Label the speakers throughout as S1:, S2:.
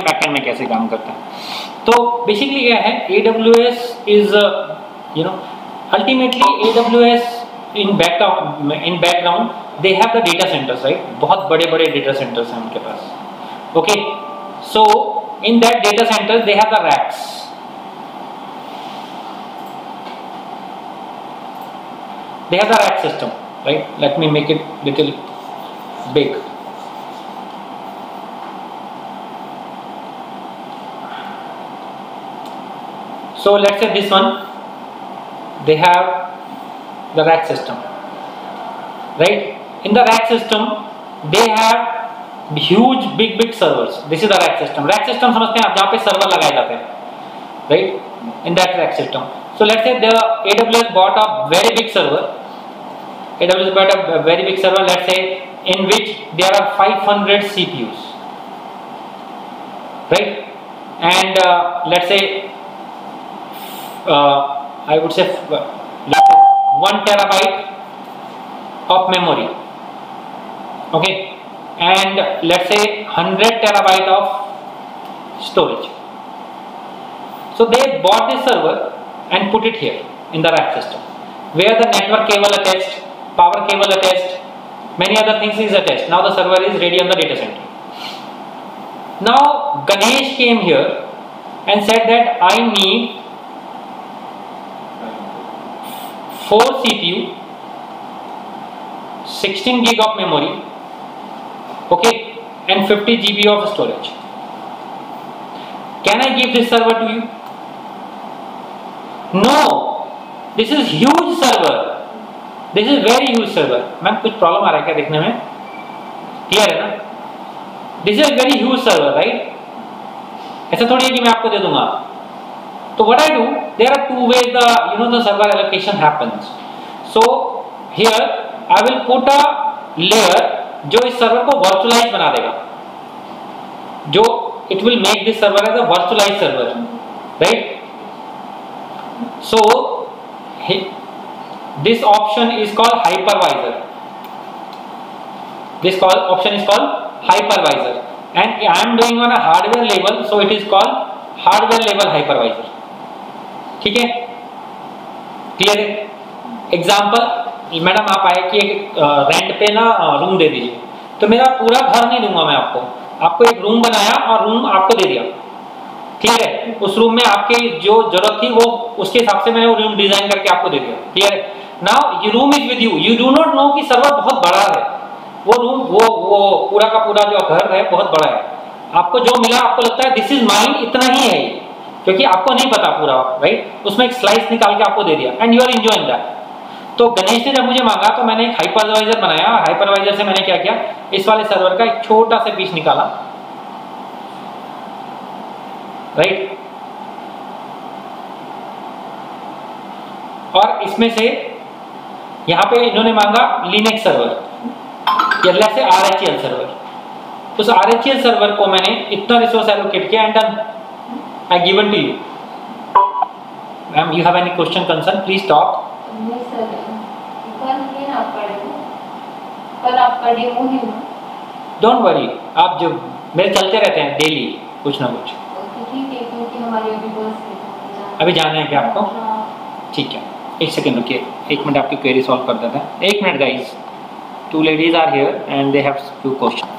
S1: Backend में कैसे काम करता है। तो बेसिकली क्या है, AWS is ultimately AWS in background they have the data centres, right. बहुत बड़े बड़े डेटा सेंटर्स हैं उनके पास। Okay, so in that data centres they have the racks. They have the rack system, right? Let me make it little big. So let's say this one, they have the rack system, right? In the rack system, they have huge big servers. This is the rack system. Rack system समझते हैं आप, जहाँ पे server लगाए जाते हैं, right? In that rack system. So let's say the AWS bought a very big server. AWS bought a very big server, let's say, in which there are 500 CPUs, right? And let's say, I would say, let's say 1 terabyte of memory, okay? And let's say 100 terabyte of storage. So they bought this server and put it here in the rack system, where the network cable attached, power cable attached, many other things is attached. Now the server is ready on the data center. Now Ganesh came here and said that I need 4 CPU, 16 gig of memory, okay, and 50 GB of storage. Can I give this server to you? No, this is huge server. This is very huge server. Ma'am कुछ problem आ रहा है क्या देखने में? Clear है ना? This is very huge server, right? ऐसा थोड़ी है कि मैं आपको दे दूंगा. तो what I do? There are two ways the server allocation happens. So here I will put a layer जो इस सर्वर को virtualize बना देगा. जो it will make this server as a virtualized server, right? So this option is called hypervisor. This option is called hypervisor, and I am doing on a hardware level, so it is called hardware level hypervisor. ठीक है, clear है? Example, madam आप आए कि एक rent पे ना room दे दीजिए, तो मेरा पूरा घर नहीं दूंगा मैं आपको एक रूम बनाया और रूम आपको दे दिया, क्लियर है? उस रूम में आपकी जो जरूरत थी वो उसके हिसाब से मैंने वो रूम डिजाइन करके आपको दे दिया, क्लियर है? नाउ ये room is with you do not know कि सर्वर बहुत बड़ा है, वो रूम वो पूरा का पूरा जो घर है बहुत बड़ा है, आपको जो मिला आपको लगता है दिस इज माइन, इतना ही है, क्योंकि आपको नहीं पता पूरा, राइट? उसमें एक स्लाइस निकाल के आपको दे दिया and you are enjoying that. तो गणेश ने जब मुझे मांगा तो मैंने एक हाइपरवाइजर बनाया, हाइपरवाइजर से मैंने क्या किया, इस वाले सर्वर का एक छोटा सा पीस निकाला, राइट? और इसमें से यहां पे इन्होंने मांगा लिनक्स सर्वर या लेट्स से RHEL सर्वर, उस RHEL सर्वर को मैंने इतना रिसोर्स एलोकेट किया and done, I given to you. Ma'am you have any question concern, please talk.
S2: कल आपका डेमो है ना?
S1: डोंट वरी, आप जो मेरे चलते रहते हैं डेली कुछ ना कुछ।
S2: ठीक है, क्योंकि हमारे
S1: अभी जाना है क्या आपको? ठीक है, एक सेकेंड रुकिए, एक मिनट आपकी क्वेरी सॉल्व कर देते हैं, एक minute guys. Two ladies are here and they have few questions.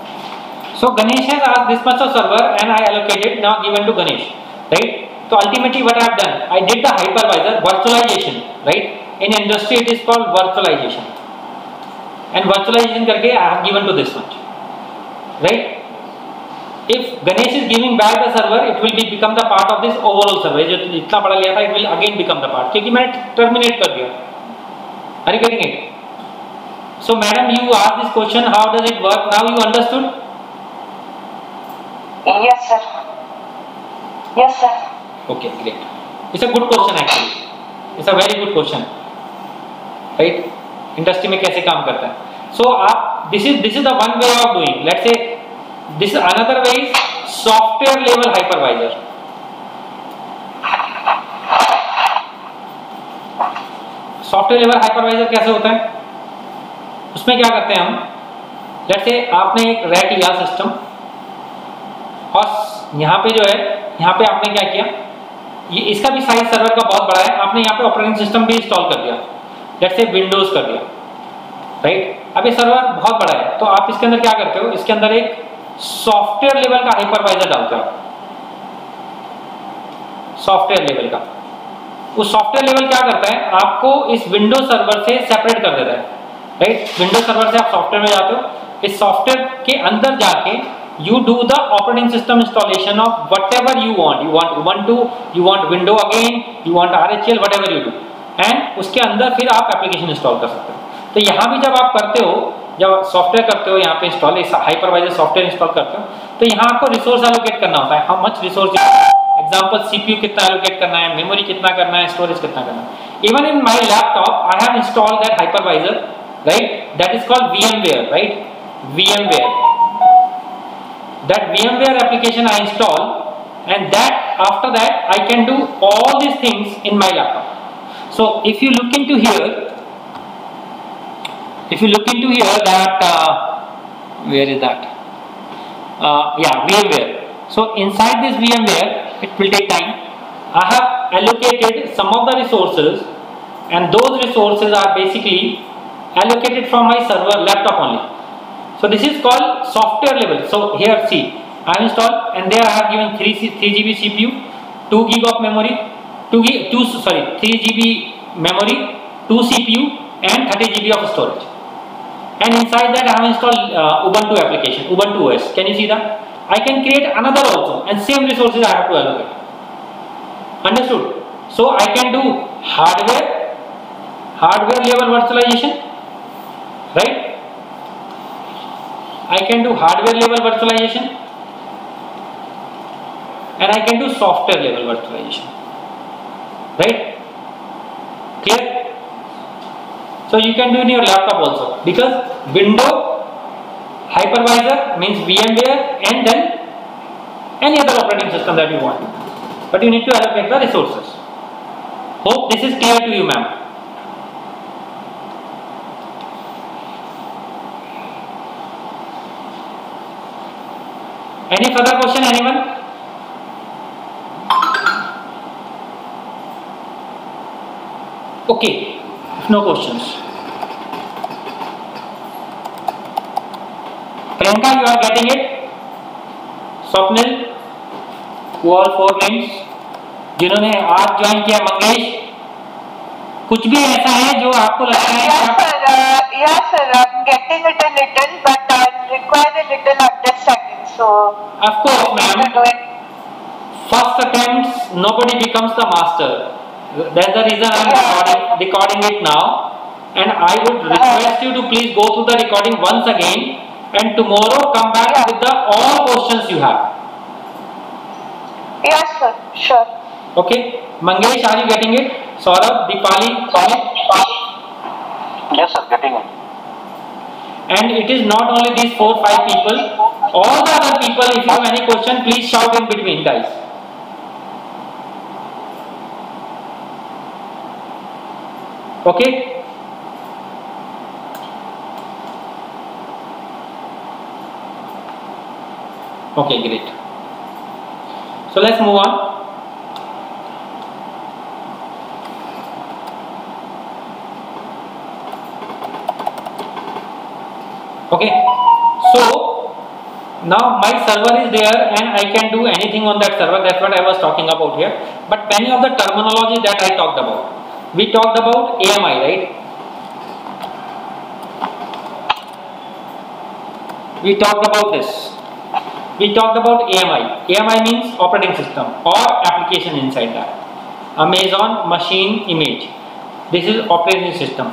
S1: So Ganesh has asked this much of server and I allocated, now given to Ganesh, right? So ultimately what I have done, I did the hypervisor virtualization, right? In industry it is called virtualization, and virtualization करके I have given to this much, right? If Ganesh is giving back the server, it will become the part of this overall server. जो इतना बड़ा लिया था, it will again become the part, क्योंकि मैंने terminate कर दिया। Are you getting it? So madam, you asked this question, how does it work? Now you understood?
S3: Yes sir. Yes sir.
S1: Okay, great. It's a good question actually. It's a very good question, right? Industry में कैसे काम करता है? So आप this is the one way of doing. Let's say this another way is software level hypervisor. Software level hypervisor कैसे होता है? उसमें क्या करते हैं हम, लेट्स से आपने एक रैक लिया सिस्टम और यहाँ पे जो है, यहाँ पे आपने क्या किया, ये इसका भी साइज सर्वर का बहुत बड़ा है, आपने यहाँ पे ऑपरेटिंग सिस्टम भी इंस्टॉल कर दिया, जैसे विंडोज कर दिया, राइट। अब ये सर्वर बहुत बड़ा है, तो आप इसके अंदर क्या करते हो, इसके अंदर एक सॉफ्टवेयर लेवल का हाइपरवाइजर डालते हो, सॉफ्टवेयर लेवल का। उस सॉफ्टवेयर लेवल क्या करता है, आपको इस विंडोज सर्वर से सेपरेट कर देता है, राइट। विंडोज सर्वर से आप सॉफ्टवेयर में जाते हो, इस सॉफ्टवेयर के अंदर जाके you do the operating system installation of whatever you want Ubuntu, you want window again, you want RHEL, whatever you do, and उसके अंदर फिर आप एप्लीकेशन इंस्टॉल कर सकते हो। तो यहाँ भी जब आप करते हो, जब सॉफ्टवेयर करते हो, यहाँ पे इंस्टॉल हाइपरवाइजर सॉफ्टवेयर इंस्टॉल करते हो, तो यहाँ आपको रिसोर्स एलोकेट करना होता है, how much resource, example CPU कितना एलोकेट करना है, मेमोरी कितना करना है, स्टोरेज कितना करना है। Even in my laptop I have installed that hypervisor, right, that is called VMware, right, VMware, that VMware application I install, and that after that I can do all these things in my laptop. So if you look into here, that where is that, yeah, VMware. So inside this VMware, it will take time. I have allocated some of the resources, and those resources are basically allocated from my server laptop only. So this is called software level. So here see, I have installed, and there I have given 3 GB CPU, 2 GB of memory, 3 GB memory, 2 CPU, and 30 GB of storage. And inside that I have installed Ubuntu application, Ubuntu OS. Can you see that? I can create another also, and same resources I have to allocate. Understood? So I can do hardware level virtualization, right? I can do hardware level virtualization, and I can do software level virtualization, right? Clear? So you can do in your laptop also, because window hypervisor means VMware, and then any other operating system that you want, but you need to allocate the resources. Hope this is clear to you, ma'am. Any further question, anyone? Okay, no questions. Priyanka, you are getting it? Swapnil, who all 4 names, जिन्होंने आज join किया, मंगेश, कुछ भी ऐसा है जो आपको लगता है?
S3: Yes sir, I'm getting it a little, but I require a little understanding. So
S1: of course, ma'am. First attempts, nobody becomes the master. That's the reason I'm recording it now, and I would request you to please go through the recording once again, and tomorrow come back with the all questions you have.
S3: Yes sir, sure.
S1: Okay, Mangesh, are you getting it? Saurabh, Deepali,
S4: yes sir, getting it.
S1: And it is not only these 4-5 people, all the other people, if you have any question, please shout in between, guys. Okay? Okay, great. So let's move on. Okay, so now my server is there and I can do anything on that server. That's what I was talking about here. But many of the terminology that I talked about, we talked about AMI, right? We talked about this. We talked about AMI. AMI means operating system or application inside that. Amazon Machine Image. This is operating system.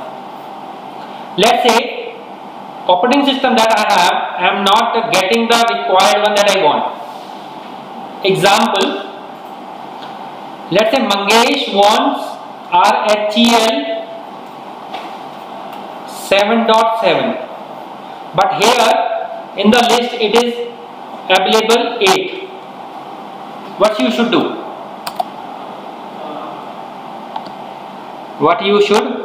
S1: Let's say operating system that I have, I am not getting the required one that I want. Example, let's say Mangesh wants RHEL 7.7, but here in the list it is available 8. What you should do? What you should?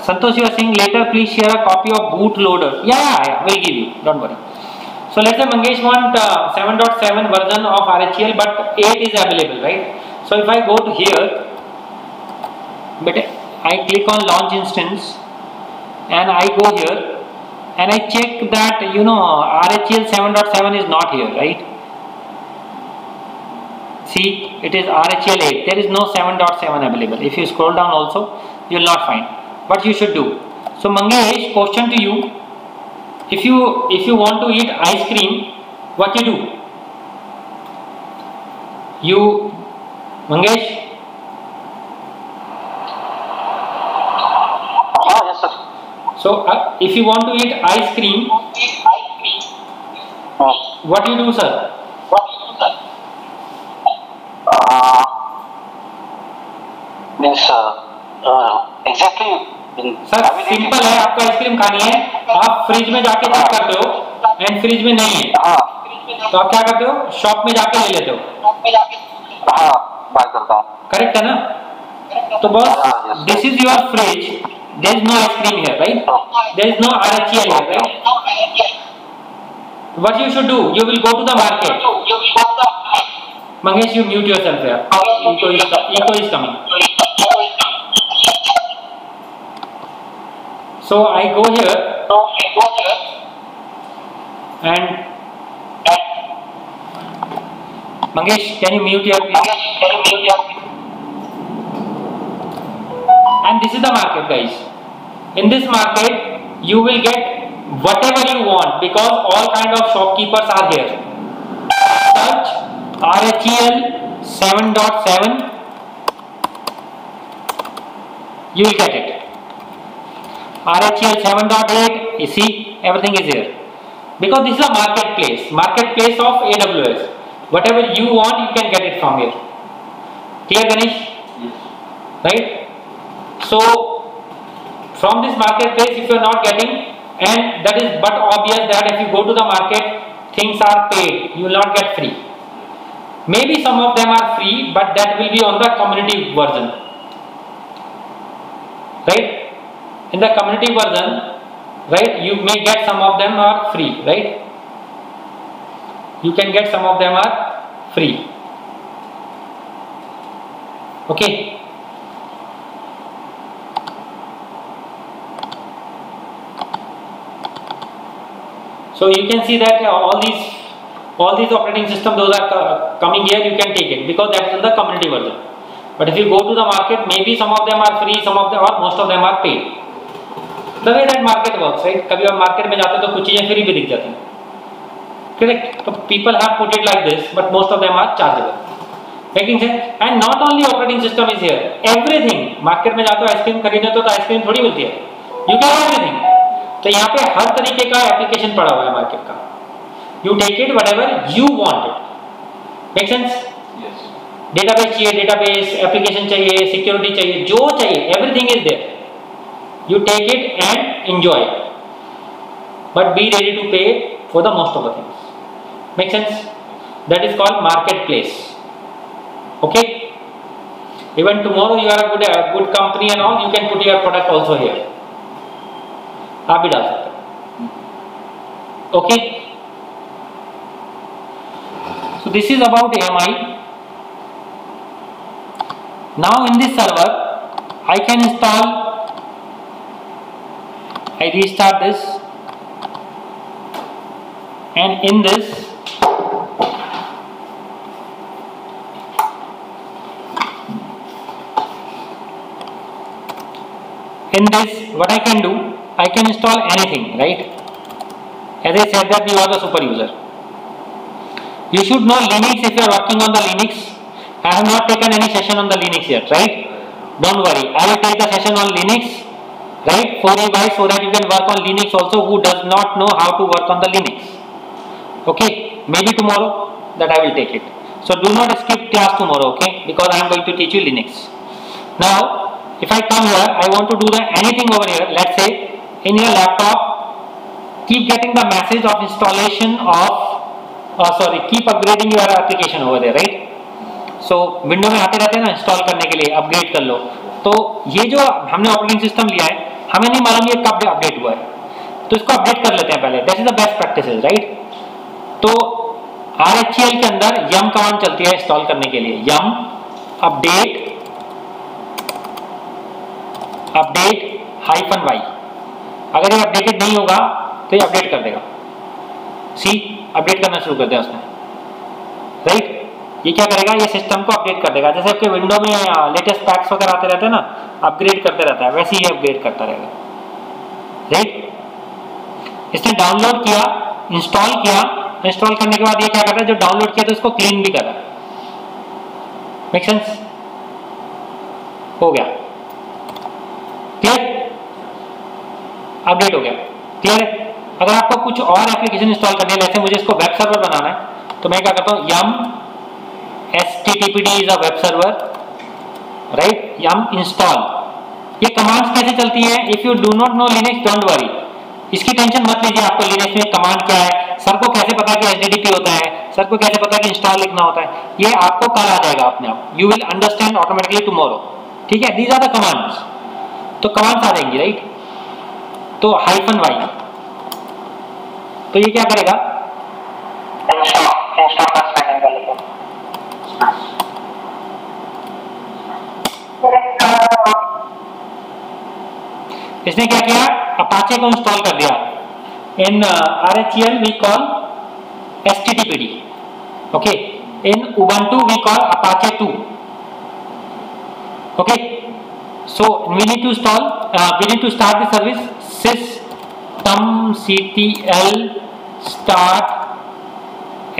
S1: Santosh, you are saying later please share a copy of bootloader. Yeah, we'll give you, don't worry. So let's say Mangesh want 7.7 version of RHEL, but 8 is available, right? So if I go to here, but I click on launch instance and I go here and I check that RHEL 7.7 is not here, right? See, it is RHEL 8. There is no 7.7 available. If you scroll down also, you will not find. What you should do? So Mangesh, question to you: if you want to eat ice cream, what you do? Mangesh?
S4: Yes, sir.
S1: So if you want to eat ice cream, what you do, sir?
S4: Means exactly.
S1: Sir simple है, आपको ice cream खानी है, आप fridge में जाके check करते हो and fridge में नहीं है, तो आप क्या करते हो? शॉप में जाके ले लेते हो।
S4: बाय करता हूँ।
S1: करेक्ट है ना? तो boss, this is your fridge, there is no ice cream here, right? There is no RHEL here, right? What you should do? You will go to the market. Mangesh, you mute yourself here. Echo is coming. So I go here and Mangesh, can you mute your please? And this is the market, guys. In this market, you will get whatever you want because all kind of shopkeepers are here. Search RHEL 7.7, you will get it. RHEL 7.8, you see, everything is here. Because this is a marketplace of AWS. Whatever you want, you can get it from here. Clear, Ganesh?
S4: Yes.
S1: Right? So, from this marketplace, if you are not getting, and that is but obvious that if you go to the market, things are paid, you will not get free. Maybe some of them are free, but that will be on the community version, right? In the community version, right, you may get some of them are free, right? You can get some of them are free. Okay. So you can see that all these operating systems, those are coming here, you can take it because that is in the community version. But if you go to the market, maybe some of them are free, some of them or most of them are paid. The way that market works, right? कभी आप market में जाते हो तो कुछ चीजें free भी दिख जाती हैं, correct? So people have put it like this, but most of them are chargeable. Making sense? And not only operating system is here, everything. Market में जाते हो आइसक्रीम खरीदने तो आइसक्रीम थोड़ी मिलती है, you get everything. तो यहाँ पे हर तरीके का एप्लीकेशन पड़ा हुआ है मार्केट का. You take it whatever you want it. Make sense?
S4: Yes.
S1: Database चाहिए, database, application चाहिए, security चाहिए, जो चाहिए, everything is there. You take it and enjoy it. But be ready to pay for the most of the things. Make sense? That is called marketplace. Okay? Even tomorrow you are a good company and all, you can put your product also here. आप भी डाल सकते हो. Okay? So this is about AMI. Now in this server, I can install. I restart this, and in this, what I can do, I can install anything, right? As I said that you are the super user. You should know Linux if you are working on the Linux. I have not taken any session on the Linux yet, right? Don't worry, I will take the session on Linux, right, for you guys, so that you can work on Linux also who does not know how to work on the Linux. Okay, maybe tomorrow that I will take it. So do not skip class tomorrow, okay, because I am going to teach you Linux. Now, if I come here, I want to do anything over here. Let's say in your laptop, keep getting the message of installation of keep upgrading your application over there, right? So window में आते रहते हैं ना install करने के लिए, upgrade कर लो. तो ये जो हमने ऑपरेटिंग सिस्टम लिया है, हमें नहीं मालूम ये कब अपडेट हुआ है, तो इसको अपडेट कर लेते हैं पहले। That is the best practice, right. तो RHEL के अंदर yum कमांड चलती है इंस्टॉल करने के लिए, yum अपडेट -y। अगर ये अपडेटेड नहीं होगा तो ये अपडेट कर देगा। सी अपडेट करना शुरू कर दिया उसने, राइट। ये क्या करेगा, ये सिस्टम को अपडेट कर देगा। जैसे आपके विंडो में लेटेस्ट पैक्स वगैरह आते रहते हैं ना, अपग्रेड करते रहता है, वैसे ही अपग्रेड करता रहेगा, राइट। इसने डाउनलोड किया, इंस्टॉल किया, इंस्टॉल करने के बाद ये क्या कर रहा है, जो डाउनलोड किया था उसको क्लीन भी कर रहा है। Make sense? हो गया क्लियर? अपडेट हो गया, क्लियर है। अगर आपको कुछ और एप्लीकेशन इंस्टॉल करनी है, जैसे मुझे इसको वेब सर्वर बनाना है, तो मैं क्या करता हूँ, yum httpd is a web server, right, yum install. ये कमांड्स कैसे चलती है? If you do not know Linux don't worry, इसकी टेंशन मत लीजिए। आपको लिनक्स में कमांड क्या है, सर को कैसे पता कि HTTP होता है, सर को कैसे पता कि इंस्टॉल लिखना होता है, ये आपको कल आ जाएगा अपने आप। You will understand automatically tomorrow, ठीक है। दीज आर द कमांड्स, तो कमांड्स आ जाएंगी, राइट। तो -y, तो ये क्या करेगा, इसने क्या किया, अपाचे को इंस्टॉल कर दिया। In RHEL we call HTTPD, okay. In Ubuntu we call Apache 2, okay. So we need to start the service systemctl start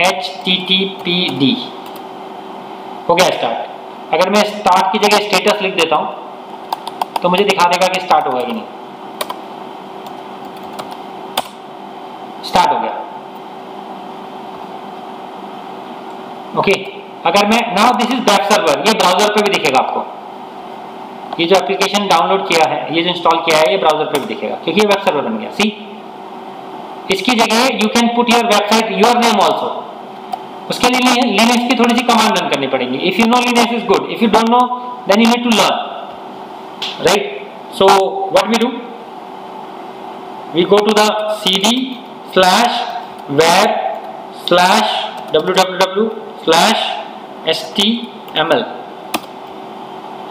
S1: httpd, हो गया स्टार्ट। अगर मैं स्टार्ट की जगह स्टेटस लिख देता हूं तो मुझे दिखा देगा कि स्टार्ट होगा कि नहीं। स्टार्ट हो गया, ओके। अगर मैं now this is web server, ये ब्राउजर पे भी दिखेगा आपको। ये जो एप्लीकेशन डाउनलोड किया है, ये जो इंस्टॉल किया है, ये ब्राउजर पे भी दिखेगा क्योंकि ये वेब सर्वर बन गया। सी, इसकी जगह you can put your website your name also. उसके लिए लिनक्स की थोड़ी सी कमांड रन करनी पड़ेगी। If you know Linux is good, if you don't know then you need to learn, right. So what we do, we go to the cd/web/html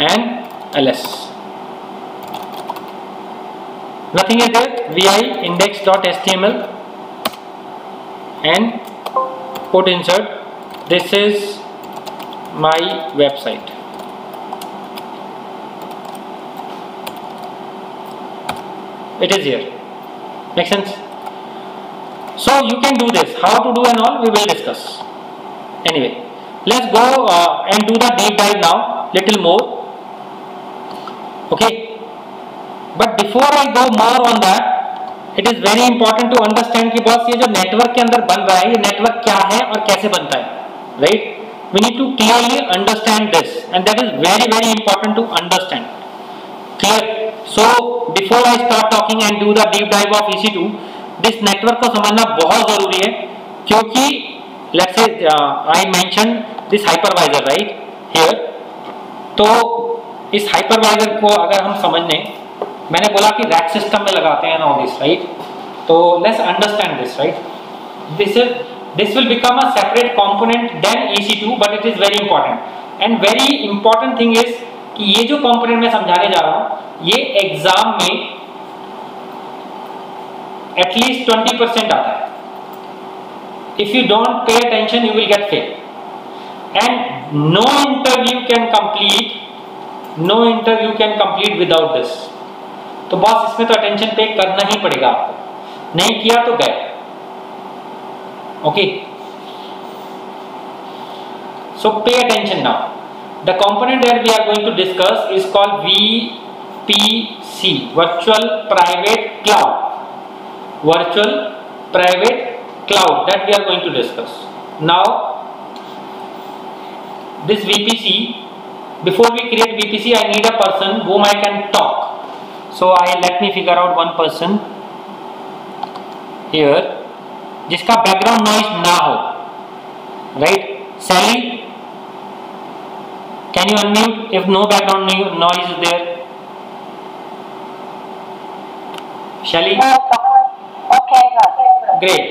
S1: and ls. Nothing is there, vi index.html and put insert, this is my website. It is here, make sense? So you can do this, how to do and all we will discuss. Anyway, let's go and do the deep dive now, little more, okay. But before I go more on that, it is very important to understand कि boss ये जो network के अंदर बन रहा है, ये network क्या है और कैसे बनता है, right? We need to clearly understand this, and that is very very important to understand. Clear? So before I start talking and do the deep dive of EC2, this network को समझना बहुत जरूरी है, क्योंकि let's say I mentioned this hypervisor right here. तो इस hypervisor को अगर हम समझने, मैंने बोला कि रैक सिस्टम में लगाते हैं ना दिस, राइट। तो let's understand this, right. This will become a separate component then EC2, but it is very important. And very important thing is कि ये जो कंपोनेंट मैं समझाने जा रहा हूं, ये एग्जाम में एटलीस्ट 20% आता है। If you don't pay attention you will get fail, and no interview can complete without this. तो बॉस इसमें तो अटेंशन पे करना ही पड़ेगा आपको, नहीं किया तो गए, okay. So pay attention now. The component that we are going to discuss is called VPC, virtual private cloud, that we are going to discuss now. This VPC, before we create VPC, I need a person whom I can talk. So let me figure out one person here जिसका background noise ना हो, right. Sally, can you unmute if no background noise is there? Shall we?
S3: Okay.
S1: Great.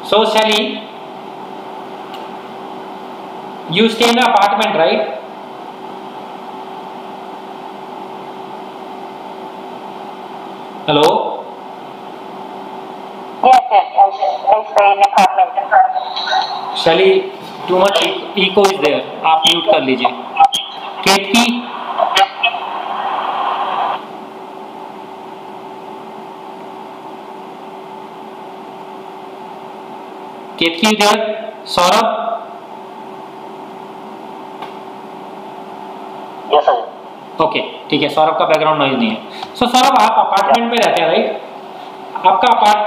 S1: So Shally, you stay in an apartment, right? Hello?
S3: Yes. I stay in apartment.
S1: Shally, too much echo is there. आप mute कर लीजिए. केतकी, केतकी there? Saurabh?
S4: Yes, sir.
S1: Okay, ठीक है. सौरभ का background noise नहीं है. सो सौरभ, आप apartment में रहते हैं, राइट? आपका अपार्ट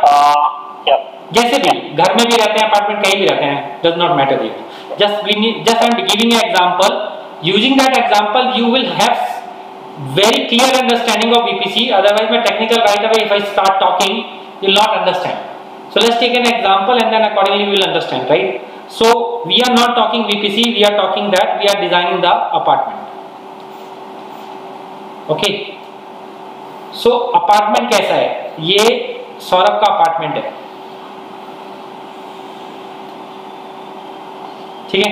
S4: Yeah.
S1: जैसे भी घर में भी रहते हैं, अपार्टमेंट कहीं भी रहते हैं, does not matter here. Just I am giving an example. Using that example you will have very clear understanding of VPC. Otherwise my technical right away, if I start talking, you will not understand. So let's take an example and then accordingly we will understand, right? So we are not talking VPC, we are talking that we are designing the apartment. Okay. So apartment कैसा है? ये सौरभ का apartment है, ठीक है.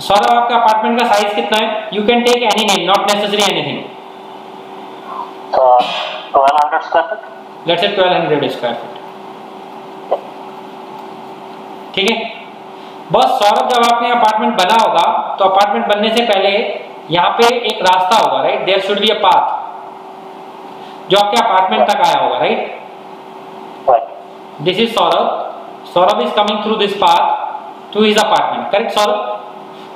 S1: सौरभ, आपका apartment का size कितना है? You can take any name, not necessary anything.
S4: 1200 square feet.
S1: Let's say 1200 square feet, ठीक है. बस सौरभ, जब आपने अपार्टमेंट बना होगा तो अपार्टमेंट बनने से पहले यहाँ पे एक रास्ता होगा, right? There should be a path जो आपके अपार्टमेंट तक आया होगा, right? This is Saurabh. Saurabh is coming through this path to his apartment, correct Saurabh?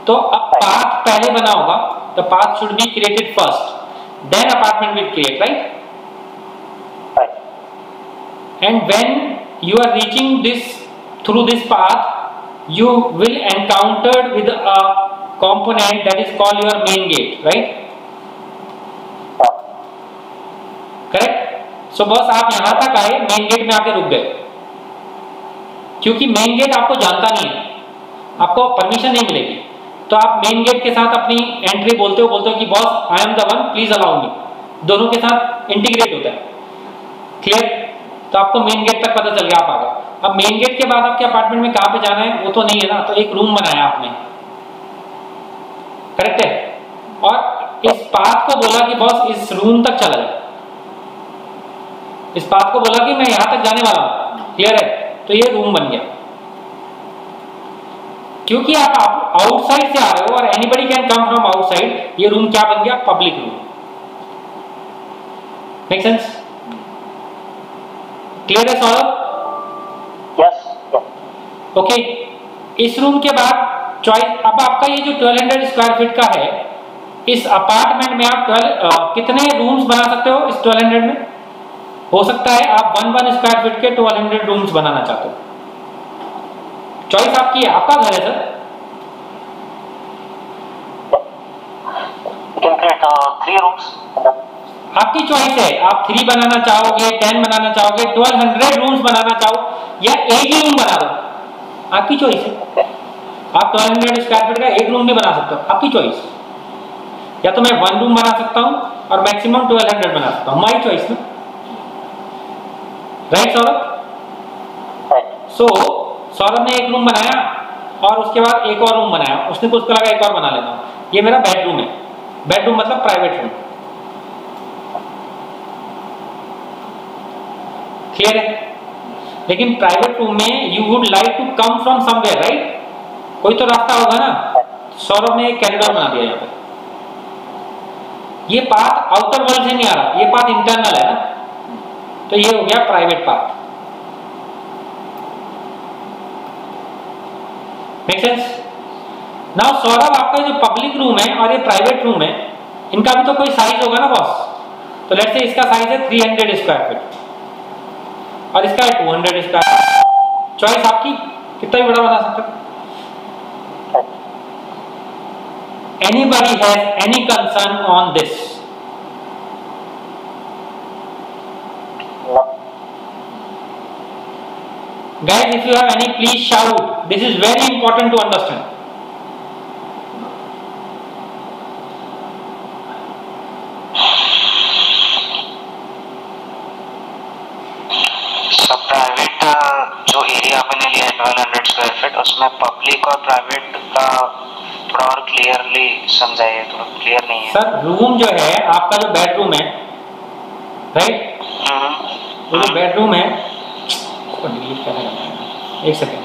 S1: तो अब पाथ पहले बना होगा, the path should be created first, then apartment will create, right? And when you are reaching this through this path, you will encounter with a component that is called your main gate, right? Correct? So बस आप यहाँ तक आए, main gate में आके रुक गए, क्योंकि मेन गेट आपको जानता नहीं है, आपको परमिशन नहीं मिलेगी. तो आप मेन गेट के साथ अपनी एंट्री बोलते हो कि boss I am the one, please allow me. दोनों के साथ इंटीग्रेट होता है. क्लियर? तो आपको मेन गेट तक पता चल गया, आप आ गए. अब मेन गेट के बाद आपके अपार्टमेंट में कहाँ पे जाना है वो तो नहीं है ना, तो एक रूम बनाया आपने, करेक्ट है? और इस पाथ को बोला कि बॉस इस रूम तक चला जाए, इस पाथ को बोला कि मैं यहां तक जाने वाला हूं. क्लियर है? तो ये रूम बन गया, क्योंकि आप आउटसाइड से आ रहे हो और anybody can come from outside. ये रूम क्या बन गया? Public room. Make sense? Clear है सौरभ?
S4: Yes.
S1: ओके. इस रूम के बाद चॉइस, अब आपका ये जो 1200 स्क्वायर फीट का है, इस अपार्टमेंट में आप कितने रूम्स बना सकते हो? इस 1200 में हो सकता है आप 1 स्क्वायर फीट के 1200 रूम्स बनाना चाहते हो. चॉइस आपकी है, आपका घर है sir.
S4: You can create 3 rooms.
S1: आपकी चॉइस है, आप 3 बनाना चाहोगे, 10 बनाना चाहोगे, 1200 रूम्स बनाना चाहो, या एक ही रूम बना दो, आपकी चॉइस है. आप 1200 स्क्वायर फीट का एक रूम भी बना सकते हो, आपकी चॉइस. या तो मैं 1 रूम बना सकता हूं और मैक्सिमम 1200 बना सकता हूं, माई चॉइस ना, राइट सौरभ? सो सौरभ ने एक रूम बनाया और उसके बाद एक और रूम बनाया, उसने कुछ को लगा एक और बना लेता हूं. ये मेरा बेडरूम है. बेडरूम मतलब प्राइवेट रूम. क्लियर है? लेकिन प्राइवेट रूम में you would like to come from somewhere, right? कोई तो रास्ता होगा ना. सौरभ ने एक कॉरिडोर बना दिया यहाँ पे. ये पाथ आउटर वर्ल्ड से नहीं आ रहा, ये पाथ इंटरनल है ना, तो ये हो गया private path. Make sense? Now Saurabh, आपका जो पब्लिक रूम है और ये प्राइवेट रूम है, इनका भी तो कोई साइज होगा ना बॉस. तो लेट्स से इसका साइज है 300 स्क्वायर फीट और इसका है 200 स्क्वायर. चॉइस आपकी, कितना भी बड़ा बना सकते हो. Anybody has any concern on this?
S4: No.
S1: Guys, if you have any, please shout. This is very important to understand.
S5: तो प्राइवेट जो एरिया आपने लिया है 1200 स्क्वायर फीट, उसमें पब्लिक और प्राइवेट का थोड़ा और क्लियरली समझाइए, थोड़ा क्लियर नहीं है।
S1: सर रूम जो है आपका, जो बेडरूम है, राइट, वो जो बेडरूम है उसको डिलीट करना है। एक सेकेंड,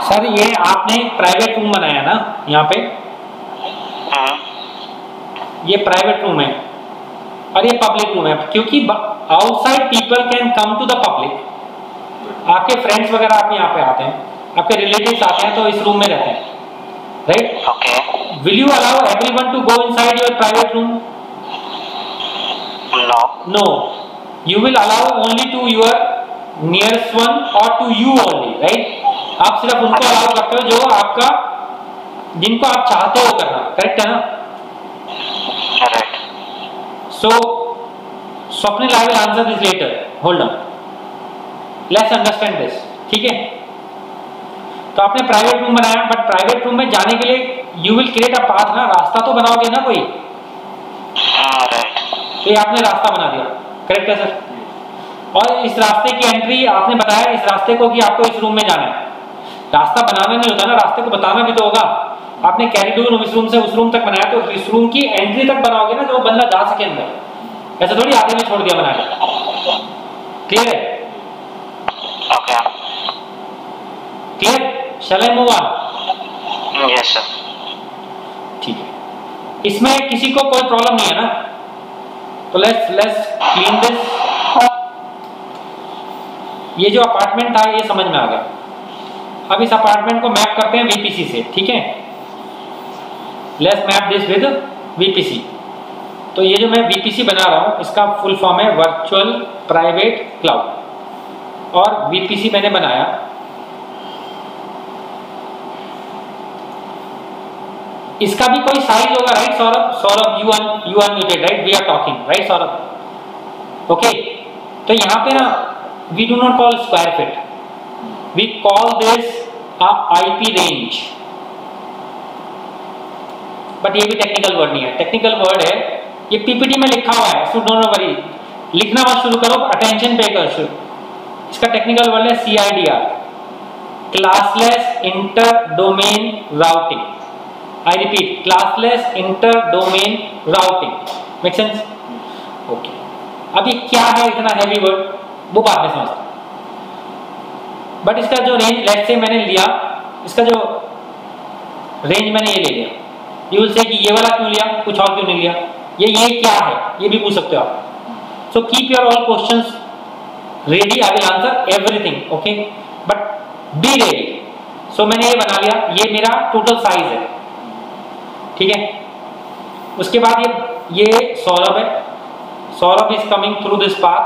S1: सर ये आपने प्राइवेट रूम बनाया ना यहाँ पे, ये प्राइवेट रूम है और ये पब्लिक रूम है, क्योंकि outside people can come to the public. आपके फ्रेंड्स वगैरह आप यहाँ पे आते हैं, आपके रिलेटिव्स आते हैं तो इस रूम में रहते हैं, right?
S5: Okay.
S1: Will you allow everyone to go inside your private room?
S5: No.
S1: No, you will allow only to your nearest one और टू यू ओनली, राइट? आप सिर्फ उनको अलाउ करते हो जो आपका, जिनको आप चाहते हो करना, करेक्ट है ना?
S5: Right.
S1: So, Swapnil, I will answer this later. Hold on. Let's understand this. ठीक है? तो आपने प्राइवेट रूम बनाया, बट प्राइवेट रूम में जाने के लिए you will create a path ना, रास्ता तो बनाओगे ना कोई?
S5: राइट।
S1: तो ये आपने रास्ता बना दिया, करेक्ट है सर? और इस रास्ते की एंट्री आपने बताया इस रास्ते को कि आपको इस रूम में जाना है। रास्ता बनाना नहीं होता ना, रास्ते को बताना भी तो होगा। आपने कॉरिडोर इस रूम से उस रूम तक बनाया, तो इस रूम की एंट्री तक बनाओगे ना, जो बंदा जा सके अंदर। ऐसा थोड़ी आधे में छोड़ दिया बना के। क्लियर है?
S5: Okay.
S1: Clear? Shall I move on?
S5: Yes sir.
S1: ठीक है, इसमें किसी को कोई प्रॉब्लम नहीं है ना? तो लेट्स क्लीन दिस। ये जो अपार्टमेंट था ये समझ में आ गया। अब इस अपार्टमेंट को मैप करते हैं वीपीसी से, ठीक है? Let's map this with VPC. तो ये जो मैं वीपीसी बना रहा हूँ इसका फुल फॉर्म है वर्चुअल प्राइवेट क्लाउड, और वीपीसी मैंने बनाया। इसका भी कोई साइज होगा, right Saurabh? Saurabh you unmuted, right? We are talking, right Saurabh? Okay. तो यहाँ पे ना we do not call square feet, we call this a IP range, but ये भी टेक्निकल वर्ड नहीं है, टेक्निकल वर्ड है, ये पीपीटी में लिखा हुआ है, सो डोंट वरी, लिखना मत शुरू करो, अटेंशन पे कर शुरू। इसका टेक्निकल वर्ड है CIDR, classless inter domain routing. I repeat, classless inter domain routing. Make sense? Okay. अब ये क्या है इतना हैवी वर्ड, वो बाद में समझते हैं। बट इसका जो रेंज, लेट्स से मैंने लिया, इसका जो रेंज मैंने ये ले लिया, यू विल से कि ये वाला क्यों लिया, कुछ और क्यों नहीं लिया, ये क्या है, ये भी पूछ सकते हो आप। So keep your all questions ready, I will answer everything, okay? But be ready. So मैंने ये बना लिया, ये मेरा टोटल साइज है, ठीक है? उसके बाद ये सौरभ है, Saurabh is coming through this path.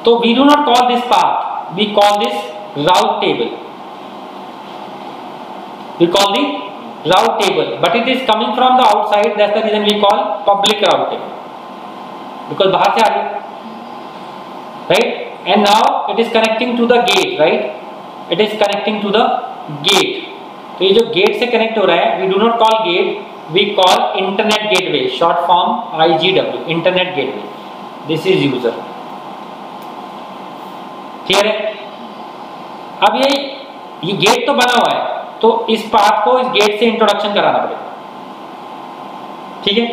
S1: तो we do not call this path, we call this route table, we call the route table, but it is coming from the outside, that's the reason we call public route table, because बाहर से आ रही है, right? And now it is connecting to the gate, right? It is connecting to the gate. तो ये जो gate से connect हो रहा है, we do not call gate, we call internet gateway, short form IGW, internet gateway. This is user. Clear है? अब ये गेट तो बना हुआ है, तो इस पाथ को इस गेट से इंट्रोडक्शन कराना पड़ेगा, ठीक है?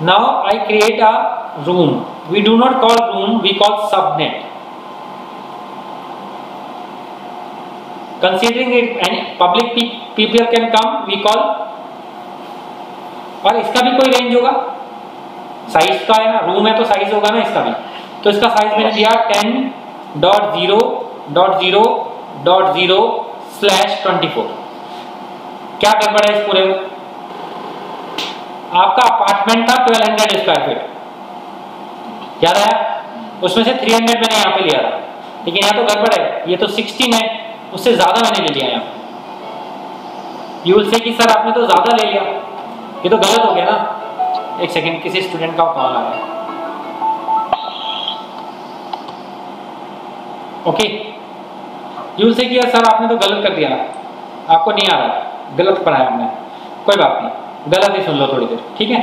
S1: Now I create a room, we do not call room, we call subnet. Considering it any public people can come, we call, और इसका भी कोई रेंज होगा, साइज का है ना, रूम है तो साइज होगा ना इसका भी। तो इसका साइज मैंने दिया 10.0.0.0/24। क्या गड़बड़ है इस पूरे में? आपका अपार्टमेंट था 1200 स्क्वायर फीट, याद आया? उसमें से 300 मैंने यहाँ पे लिया था, लेकिन यहाँ तो गड़बड़ है, ये तो 16 है, उससे ज़्यादा मैंने ले लिया यहाँ। यू विल से कि सर आपने तो ज़्यादा ले लिया, ये तो गलत हो गया ना। एक सेकेंड, किसी स्टूडेंट का कॉल आ रहा है। ओके, यू विल से कि सर आपने तो गलत कर दिया, आपको नहीं आ रहा, गलत पढ़ाया हमने, कोई बात नहीं, गलत ही सुन लो थोड़ी देर, ठीक है।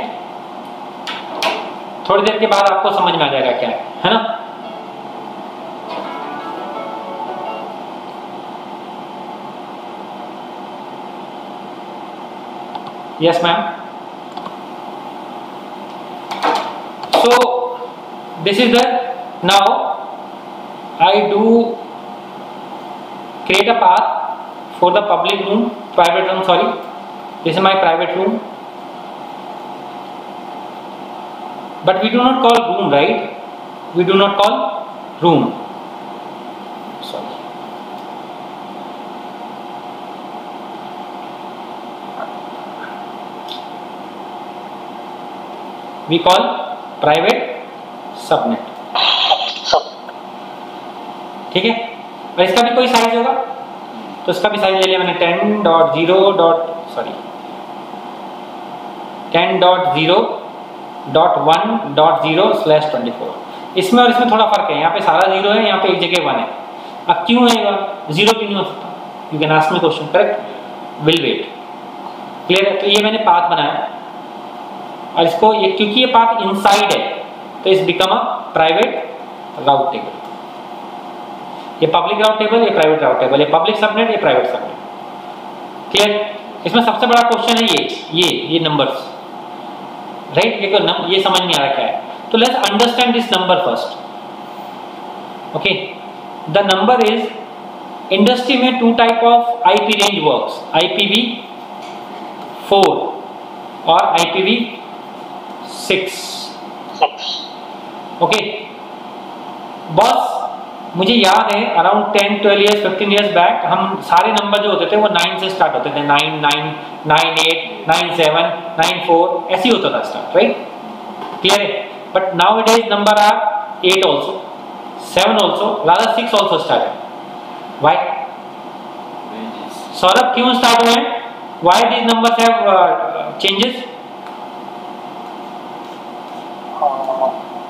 S1: थोड़ी देर के बाद आपको समझ में आ जाएगा क्या है ना। Yes ma'am. So this is the now I do create a path for the public room, private room, sorry, this is my private room, but we do not call room, right? We do not call room, sorry. We call private subnet. ठीक है, और इसका भी कोई size होगा, तो इसका भी साइज ले लिया मैंने 10.0.1.0/24। इसमें और इसमें थोड़ा फर्क है, यहाँ पे सारा 0 है, यहाँ पे एक जगह 1 है। अब क्यों है 0 क्यों नहीं हो सकता? You can ask me question, correct, will wait. Clear है? तो ये मैंने पाथ बनाया, और इसको ये क्योंकि ये पाथ इनसाइड है तो इस become a private route table. ये पब्लिक राउट टेबल, ये प्राइवेट राउट टेबल, ये पब्लिक सबनेट, ये प्राइवेट सबनेट। क्लियर? इसमें सबसे बड़ा क्वेश्चन है ये नंबर्स, राइट? ये समझ नहीं आ रहा क्या है, तो let's understand this number first. Okay, the number is, industry में 2 type of IP range works, IPv4 और IPv6। ओके बॉस, मुझे याद है अराउंड 10, 12 ईयर्स, 15 ईयर्स बैक हम सारे नंबर जो होते थे वो 9 से स्टार्ट होते थे, 9, 9, 9, 8, 9, 7, 9, 4 ऐसे ही होता था स्टार्ट, राइट? क्लियर है? But now it is number R 8 also, 7 also, rather 6 also started. Why? Saurabh क्यों स्टार्ट हुए? Why these numbers have changes?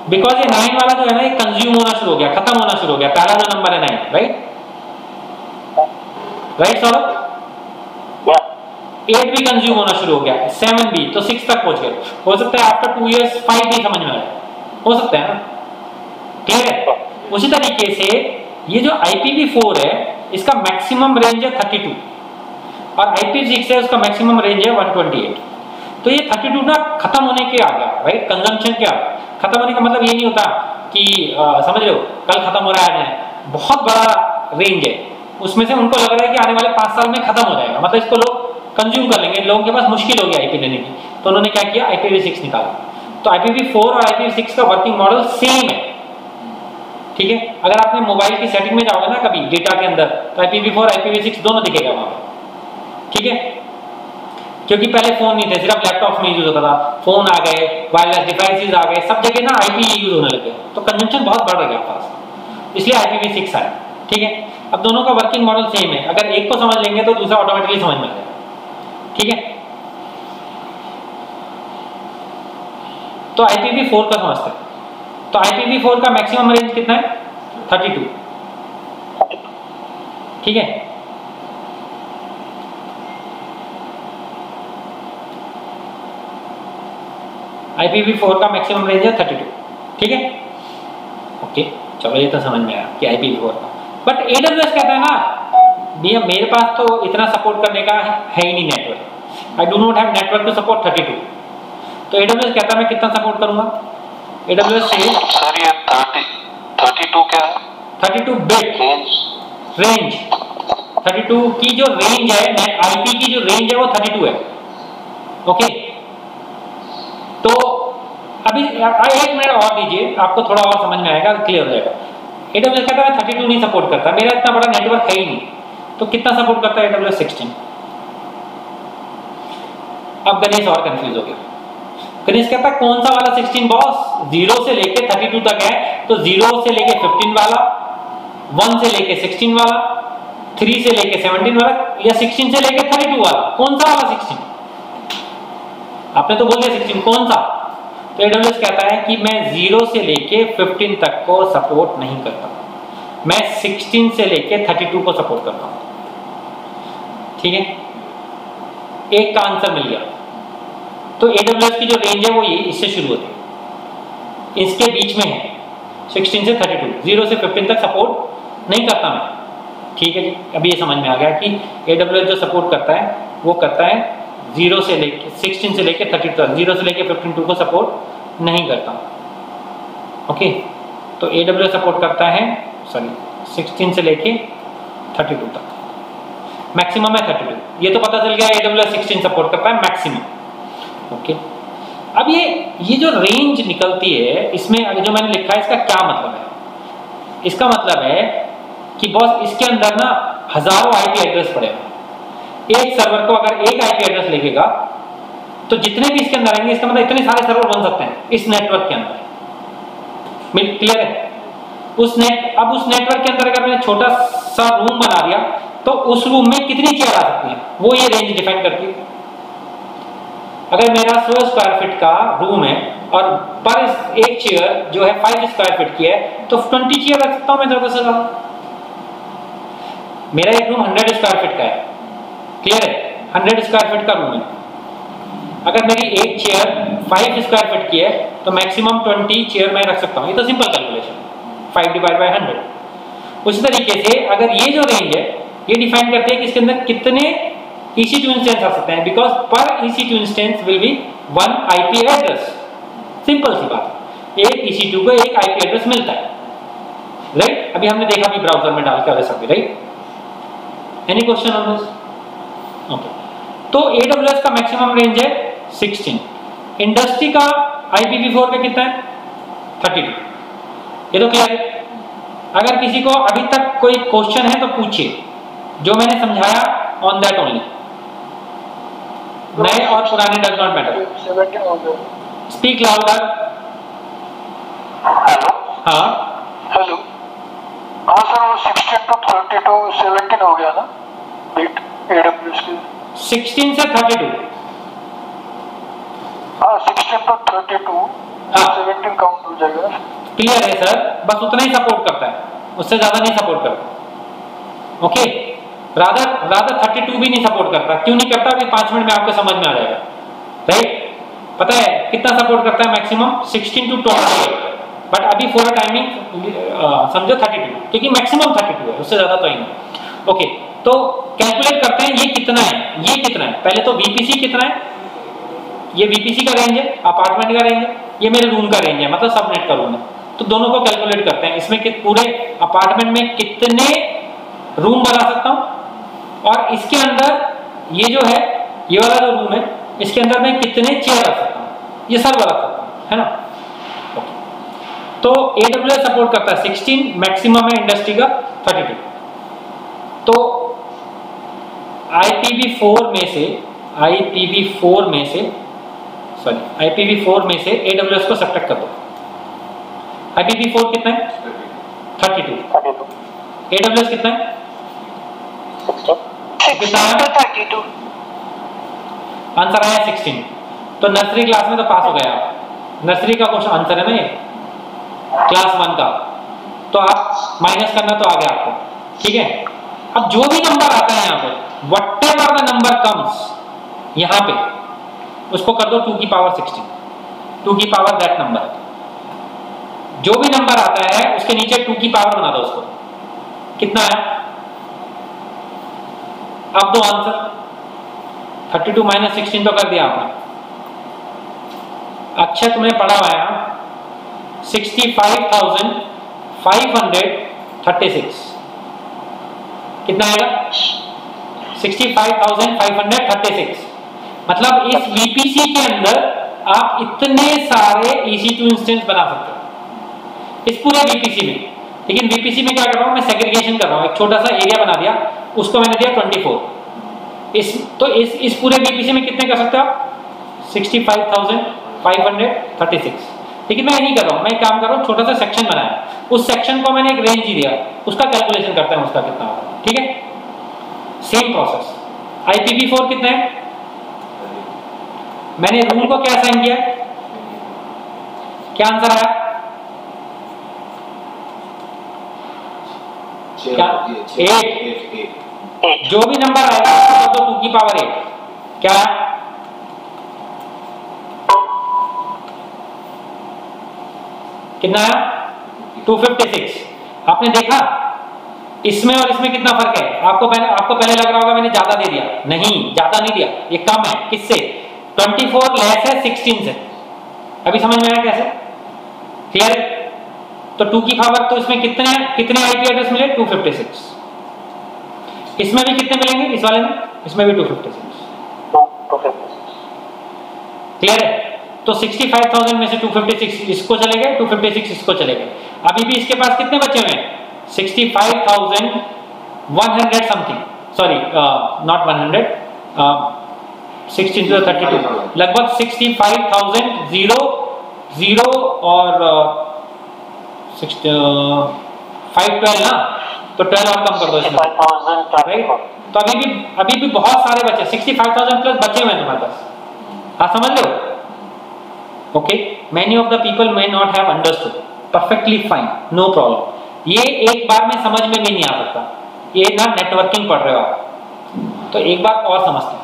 S1: Because ये 9 वाला जो है ना, ये कंज्यूम होना शुरू हो गया, खत्म होना शुरू हो गया। पहला जो नंबर है 9, राइट? राइट सौरभ? 8 भी कंज्यूम होना शुरू हो गया, 7 भी, तो 6 तक पहुंच गए। हो सकता है आफ्टर 2 इयर्स 5 भी समझ में आए, हो सकता है ना? क्लियर है? उसी तरीके से ये जो IPv4 है इसका मैक्सिमम रेंज है 32 और IPv6 है उसका मैक्सिमम रेंज है 128। तो ये 32 ना खत्म होने के आ गया, राइट? कंजम्पशन के आ गया। खत्म होने का मतलब ये नहीं होता कि समझ रहे हो कल खत्म हो रहा है, बहुत बड़ा रेंज है, उसमें से उनको लग रहा है कि आने वाले 5 साल में खत्म हो जाएगा, मतलब इसको लोग कंज्यूम कर लेंगे, लोगों के पास मुश्किल हो गया आईपी लेने की, तो उन्होंने क्या किया, IPv6 निकाला। तो IPv4 और IPv6 का वर्किंग मॉडल सेम है, ठीक है? अगर आपने मोबाइल की सेटिंग में जाओगे ना कभी डेटा के अंदर, तो IPv4 IPv6 दोनों दिखेगा वहां पर, ठीक है? क्योंकि पहले फोन नहीं थे, सिर्फ लैपटॉप में यूज होता था, फोन आ गए, वायरलेस डिवाइसेस आ गए, सब जगह ना आईपी यूज होने लगे, तो कंजम्पशन बहुत बढ़ गया पास, इसलिए IPv6 आया, ठीक है? अब दोनों का वर्किंग मॉडल सेम है, अगर एक को समझ लेंगे तो दूसरा ऑटोमेटिकली समझ में आ जाएगा, ठीक है? तो IPv4 का समझते हैं। तो IPv4 का मैक्सिमम रेंज कितना है? 32, ठीक है? IPv4 का मैक्सिमम रेंज है 32, ठीक है? ओके, चलो ये तो समझ में आया कि IPv4 का। बट AWS कहता है ना भैया मेरे पास तो इतना सपोर्ट करने का है ही नहीं network, I do not have network to support 32। तो AWS कहता है मैं कितना सपोर्ट करूंगा? AWS से
S5: सर ये 32 क्या है?
S1: 32 बिट रेंज, 32 की जो रेंज है, आईपी की जो रेंज है वो 32 है, ओके? तो अभी एक मिनट और दीजिए, आपको थोड़ा और समझ में आएगा, क्लियर हो जाएगा। AWS कहता है 32 नहीं सपोर्ट करता, मेरा इतना बड़ा नेटवर्क है ही नहीं, तो कितना सपोर्ट करता है AWS? 16। अब गणेश और कंफ्यूज हो गया, गणेश कहता है कौन सा वाला 16 बॉस? 0 से लेके 32 तक है, तो 0 से लेके 15 वाला 1 से लेके 16 वाला, 3 से लेके 17 वाला, या 16 से लेके 32 वाला? कौन सा वाला 16? आपने तो बोल दिया 16, कौन सा? तो AWS कहता है कि मैं 0 से लेके 15 तक को सपोर्ट नहीं करता, मैं 16 से लेके 32 को सपोर्ट करता हूं। ठीक है, एक का आंसर मिल गया। तो AWS की जो रेंज है वो ये इससे शुरू होती है, इसके बीच में है, 16 से 32, 0 से 15 तक सपोर्ट नहीं करता मैं। ठीक है जी, अभी ये समझ में आ गया कि AWS जो सपोर्ट करता है वो करता है 0 से लेके 16 से लेके 32 तक, 0 से लेके 52 को सपोर्ट नहीं करता। ओके, तो AWS सपोर्ट करता है 16 से लेके 32 तक, मैक्सिमम है 32। ये तो पता चल गया AWS 16 सपोर्ट करता है मैक्सिमम। ओके, अब ये जो रेंज निकलती है इसमें जो मैंने लिखा है इसका क्या मतलब है? इसका मतलब है कि बॉस इसके अंदर ना हजारों IP एड्रेस पड़ेगा। एक सर्वर को अगर एक IP एड्रेस लिखेगा तो जितने भी इसके अंदर आएंगे, इसका मतलब इतने सारे सर्वर बन सकते हैं इस नेटवर्क के अंदर। क्लियर है? अब उस नेटवर्क के अंदर अगर मैंने छोटा सा रूम बना दिया तो उस रूम में कितनी चेयर आ सकती है, वो ये रेंज डिफाइन करती है। अगर मेरा 100 स्क्वायर फीट का रूम है और पर एक चेयर जो है 5 स्क्वायर फीट की है तो 20 चेयर रख सकता हूं मैं ज्यादा से ज्यादा। मेरा एक रूम 100 स्क्वायर फीट का है, क्लियर है? 100 स्क्वायर फीट का रूम है, अगर मेरी एक चेयर 5 स्क्वायर फीट की है तो मैक्सिमम 20 चेयर मैं रख सकता हूं। ये तो सिंपल कैलकुलेशन, 5 डिवाइड बाय 100। उसी तरीके से अगर ये जो रेंज है ये डिफाइन करती है कि इसके अंदर कितने EC2 इंस्टेंस आ सकते हैं, बिकॉज पर EC2 instance will be 1 IP address. Simple सी बात, एक EC2 को एक IP एड्रेस मिलता है, राइट? अभी हमने देखा भी ब्राउजर में डाल के वैसा भी, right? Any question on this? Okay, तो AWS का मैक्सिमम रेंज है 16, इंडस्ट्री का IPv4 का कितना है? 32। ये तो क्लियर है? अगर किसी को अभी तक कोई क्वेश्चन है तो पूछिए, जो मैंने समझाया ऑन दैट ओनली, नए और पुराने does not matter. Speak louder.
S4: Hello
S1: हाँ
S6: हेलो, हाँ सर, वो 16 to 32 17 हो गया ना बिट AWS के?
S1: 16 से 32,
S6: हाँ 16 to 32
S1: हाँ।
S6: 17 काउंट हो जाएगा।
S1: क्लियर है सर? बस उतना ही सपोर्ट करता है, उससे ज्यादा नहीं सपोर्ट करता। ओके, रादर 32 भी नहीं सपोर्ट करता। क्यों नहीं करता? अभी 5 मिनट में आपको समझ में आ जाएगा, राइट? पता है कितना सपोर्ट करता है? मैक्सिमम 16 to 28, बट अभी फॉर टाइमिंग समझो 32, क्योंकि मैक्सिमम 32 है, उससे ज्यादा तो ही नहीं। ओके, तो कैलकुलेट करते हैं ये कितना है, ये कितना है। पहले तो VPC कितना है, ये VPC का रेंज है, अपार्टमेंट का रेंज है, ये मेरे रूम का रेंज है, मतलब सबनेट का रूम है। तो दोनों को कैलकुलेट करते हैं, इसमें कि पूरे अपार्टमेंट में कितने रूम बना सकता हूं, और इसके अंदर ये जो है, ये वाला जो रूम है, इसके अंदर मैं कितने चेयर रख सकता हूं, ये सर्वर रख सकता हूं, है ना? ओके, तो AWS सपोर्ट करता है 16, मैक्सिमम है इंडस्ट्री का 32। तो IPv4 में से AWS को सब्ट्रैक्ट कर दो। IPv4 कितना है? 32। AWS कितना है?
S3: 16 to 32.
S1: आंसर आया 16। तो नर्सरी क्लास में तो पास हो गया आप, नर्सरी का क्वेश्चन आंसर है ना ये, क्लास 1 का। तो आप माइनस करना तो आ गया आपको, ठीक है? अब जो भी नंबर आता है यहाँ पे, whatever the number comes, यहाँ पे उसको कर दो 2 की पावर 16, 2 की पावर दैट नंबर। जो भी नंबर आता है उसके नीचे 2 की पावर बना दो उसको। कितना है? अब दो आंसर। 32 माइनस 16 तो कर दिया आपने। अच्छा, तुमने पढ़ा हुआ है 65,536। कितना आएगा? 65,536। मतलब इस VPC के अंदर आप इतने सारे EC2 इंस्टेंस बना सकते हो इस पूरे VPC में। लेकिन VPC में क्या कर रहा हूं मैं? सेग्रीगेशन कर रहा हूं, एक छोटा सा एरिया बना दिया, उसको मैंने दिया 24। इस पूरे VPC में कितने कर सकते हो आप? 65,536। लेकिन मैं नहीं कर रहा हूँ, मैं काम कर रहा हूँ, छोटा सा सेक्शन बनाया, उस सेक्शन को मैंने एक रेंज ही दिया, उसका कैलकुलेशन करते हैं उसका कितना होगा। ठीक है, सेम प्रोसेस। IPv4 कितना है, मैंने रूल को क्या असाइन किया, क्या आंसर आया, क्या 8। जो भी नंबर आएगा उसको तो 2 की पावर 8 क्या है, कितना है 256। आपने देखा इसमें और इसमें कितना फर्क है, आपको पहले लग रहा होगा मैंने ज्यादा दे दिया, नहीं ज्यादा नहीं दिया, ये कम है। किससे, 24 लेस है 16 से। अभी समझ में आया कैसे, क्लियर। तो 2 की पावर तो इसमें कितने IP एड्रेस मिले, 256। इसमें भी कितने मिलेंगे, इस वाले में, इसमें भी 256। क्लियर है। तो 65,000 में से 256 इसको चले गए, 256 इसको चले गए। अभी भी इसके पास कितने बचे हुए हैं, 65,100 समथिंग, सॉरी नॉट 100, 16 to 32, लगभग 65,000 और 512 ना, तो 12 और कम कर दो इसमें, राइट। तो अभी भी बहुत सारे बचे, 65,000 प्लस बचे हुए हैं तुम्हारे पास, आप समझ लो। Okay, many of the people may not have understood, perfectly fine, no problem. ये एक बार में समझ में भी नहीं आ सकता, ये ना नेटवर्किंग पढ़ रहे हो आप, तो एक बार और समझते हैं,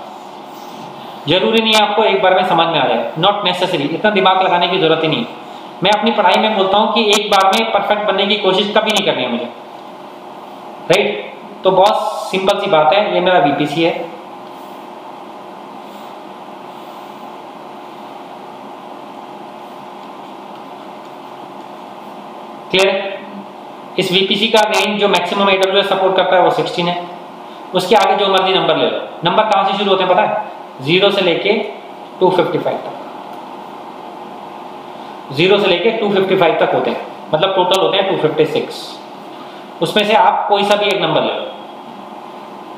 S1: जरूरी नहीं है आपको एक बार में समझ में आ जाए, नॉट नेसेसरी, इतना दिमाग लगाने की जरूरत ही नहीं। मैं अपनी पढ़ाई में बोलता हूँ कि एक बार में परफेक्ट बनने की कोशिश कभी नहीं करनी है मुझे, राइट। तो बहुत सिंपल सी बात है, ये मेरा VPC है, क्लियर। इस VPC का रेंज जो मैक्सिमम AWS सपोर्ट करता है वो 16 है, उसके आगे जो मर्जी नंबर ले लो। नंबर कहां से शुरू होते हैं पता है, 0 से लेके 255 तक, 0 से लेके 255 तक होते हैं, मतलब टोटल होते हैं 256। उसमें से आप कोई सा भी एक नंबर ले लो,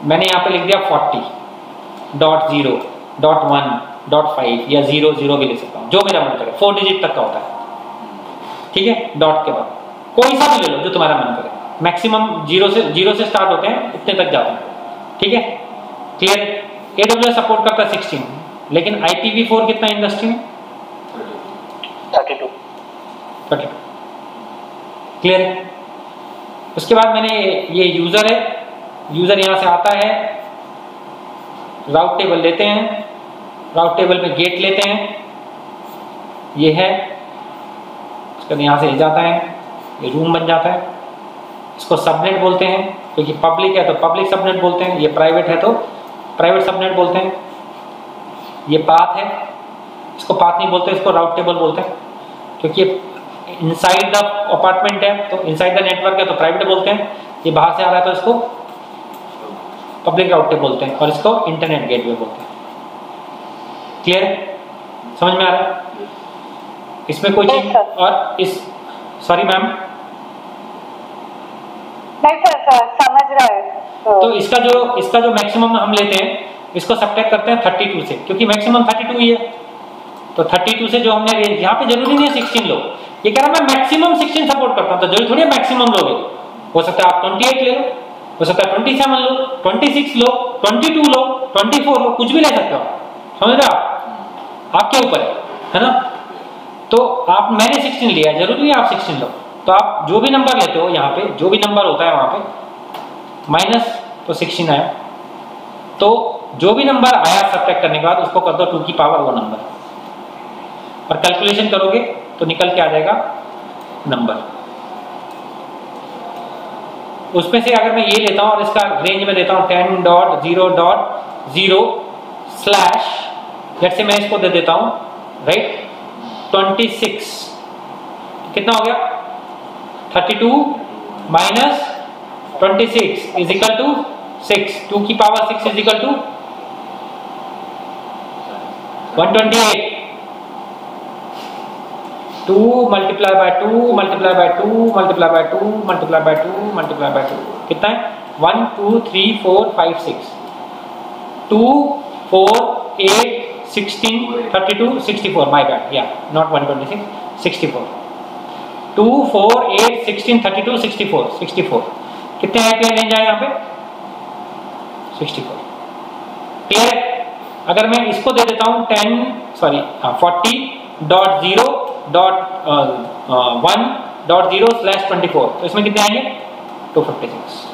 S1: मैंने यहाँ पे लिख दिया 40.0.1.5 या 00 भी ले सकता हूँ, जो मेरा मन करे, 4 डिजिट तक का होता है, ठीक है। डॉट के बाद कोई सा भी ले लो जो तुम्हारा मन करे, मैक्सिमम 0 से स्टार्ट होते हैं, इतने तक जाते हैं, ठीक है, क्लियर। AWS सपोर्ट करता है 16, लेकिन IPv4 कितना इंडस्ट्री में,
S4: 32,
S1: क्लियर। उसके बाद मैंने ये यूजर है, यूजर यहाँ से आता है, राउट टेबल लेते हैं, राउट टेबल में गेट लेते हैं, ये है, उसके बाद यहाँ से ये जाता है, ये रूम बन जाता है, इसको सबनेट बोलते हैं, क्योंकि पब्लिक है तो पब्लिक सबनेट बोलते हैं, ये प्राइवेट है तो प्राइवेट सबनेट बोलते हैं। ये पाथ है, इसको पाथ नहीं बोलते, इसको राउट टेबल बोलते हैं, क्योंकि इनसाइड द अपार्टमेंट है तो इनसाइड द नेटवर्क है तो प्राइवेट बोलते हैं, ये बाहर से आ रहा है तो इसको पब्लिक राउट टेबल बोलते हैं, और इसको इंटरनेट गेटवे बोलते हैं। क्लियर है, समझ में आ रहा है। इसमें कोई चीज और इस, सॉरी मैम,
S3: नहीं सर समझ रहा है।
S1: तो इसका जो मैक्सिमम हम लेते हैं, इसको सब्ट्रैक्ट करते हैं 32 से, क्योंकि मैक्सिमम 32 ही है, तो 32 से जो हमने रेंज, यहाँ पे जरूरी नहीं है 16 लो, ये कह रहा मैं मैक्सिमम 16 सपोर्ट करता हूँ, तो जरूरी थोड़ी है मैक्सिमम लोगे, हो सकता है आप 28 ले लो, हो सकता है 27 लो, 26 लो, 22 लो, 24 लो, कुछ भी ले सकते हो, समझ रहे हो आप, आपके ऊपर है ना। तो मैंने 16 लिया, जरूरी नहीं आप 16 लो, तो आप जो भी नंबर लेते हो, यहाँ पे जो भी नंबर होता है वहां पे माइनस, तो 16 आया, तो जो भी नंबर आया सब्ट्रैक्ट करने के बाद उसको कर दो 2 की पावर वो नंबर, और कैलकुलेशन करोगे तो निकल के आ जाएगा नंबर। उसमें से अगर मैं ये लेता हूं और इसका रेंज में देता हूं 10.0.0 स्लैश, जैसे मैं इसको दे देता हूं, राइट, 26, कितना हो गया, 32 माइनस 26 इज इक्वल टू 6, 2 की power 6 is equal to 128, 2 multiply by 2 multiply by 2 multiply by 2 multiply by 2 multiply by 2, कितना है, 1 2 3 4 5 6, 2 4 8 16 32 64, माय बैड, या नॉट 126, 64 2 4 8 16 32 64 64 कितने आईपी रेंज आए यहाँ पे 64 क्लियर। अगर मैं इसको दे देता हूँ 40.1.0/24 तो इसमें कितने आएंगे 256।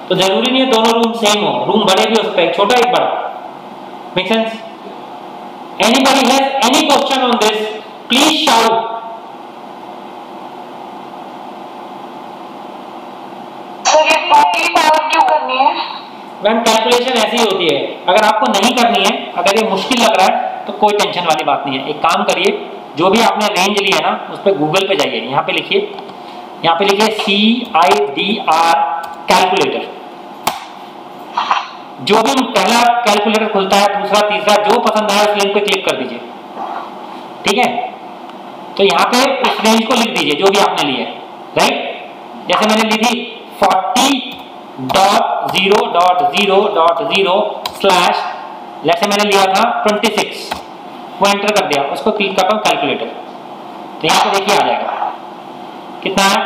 S1: तो जरूरी नहीं है दोनों रूम सेम हो, रूम बड़े भी हो सकते हैं, एक छोटा एक बड़ा। Make sense? Anybody has any question on this please shout.
S3: Sir ये टोटल पावर क्यों करनी है?
S1: मैम कैलकुलेशन ऐसी होती है, अगर आपको नहीं करनी है, अगर ये मुश्किल लग रहा है तो कोई टेंशन वाली बात नहीं है। एक काम करिए, जो भी आपने रेंज ली है ना उस पर गूगल पे जाइए, यहाँ पे लिखिए CIDR कैलकुलेटर। जो भी पहला कैलकुलेटर खुलता है, दूसरा तीसरा, जो पसंद आए उस लिंक पे क्लिक कर दीजिए, ठीक है। तो यहाँ पे उस रेंज को लिख दीजिए जो भी आपने ली है, राइट। जैसे मैंने ली थी 40.0.0.0 स्लैश, जैसे मैंने लिया था 26, वो एंटर कर दिया, उसको क्लिक करता हूँ कैलकुलेटर, तो यहाँ पे देखिए आ जाएगा कितना है,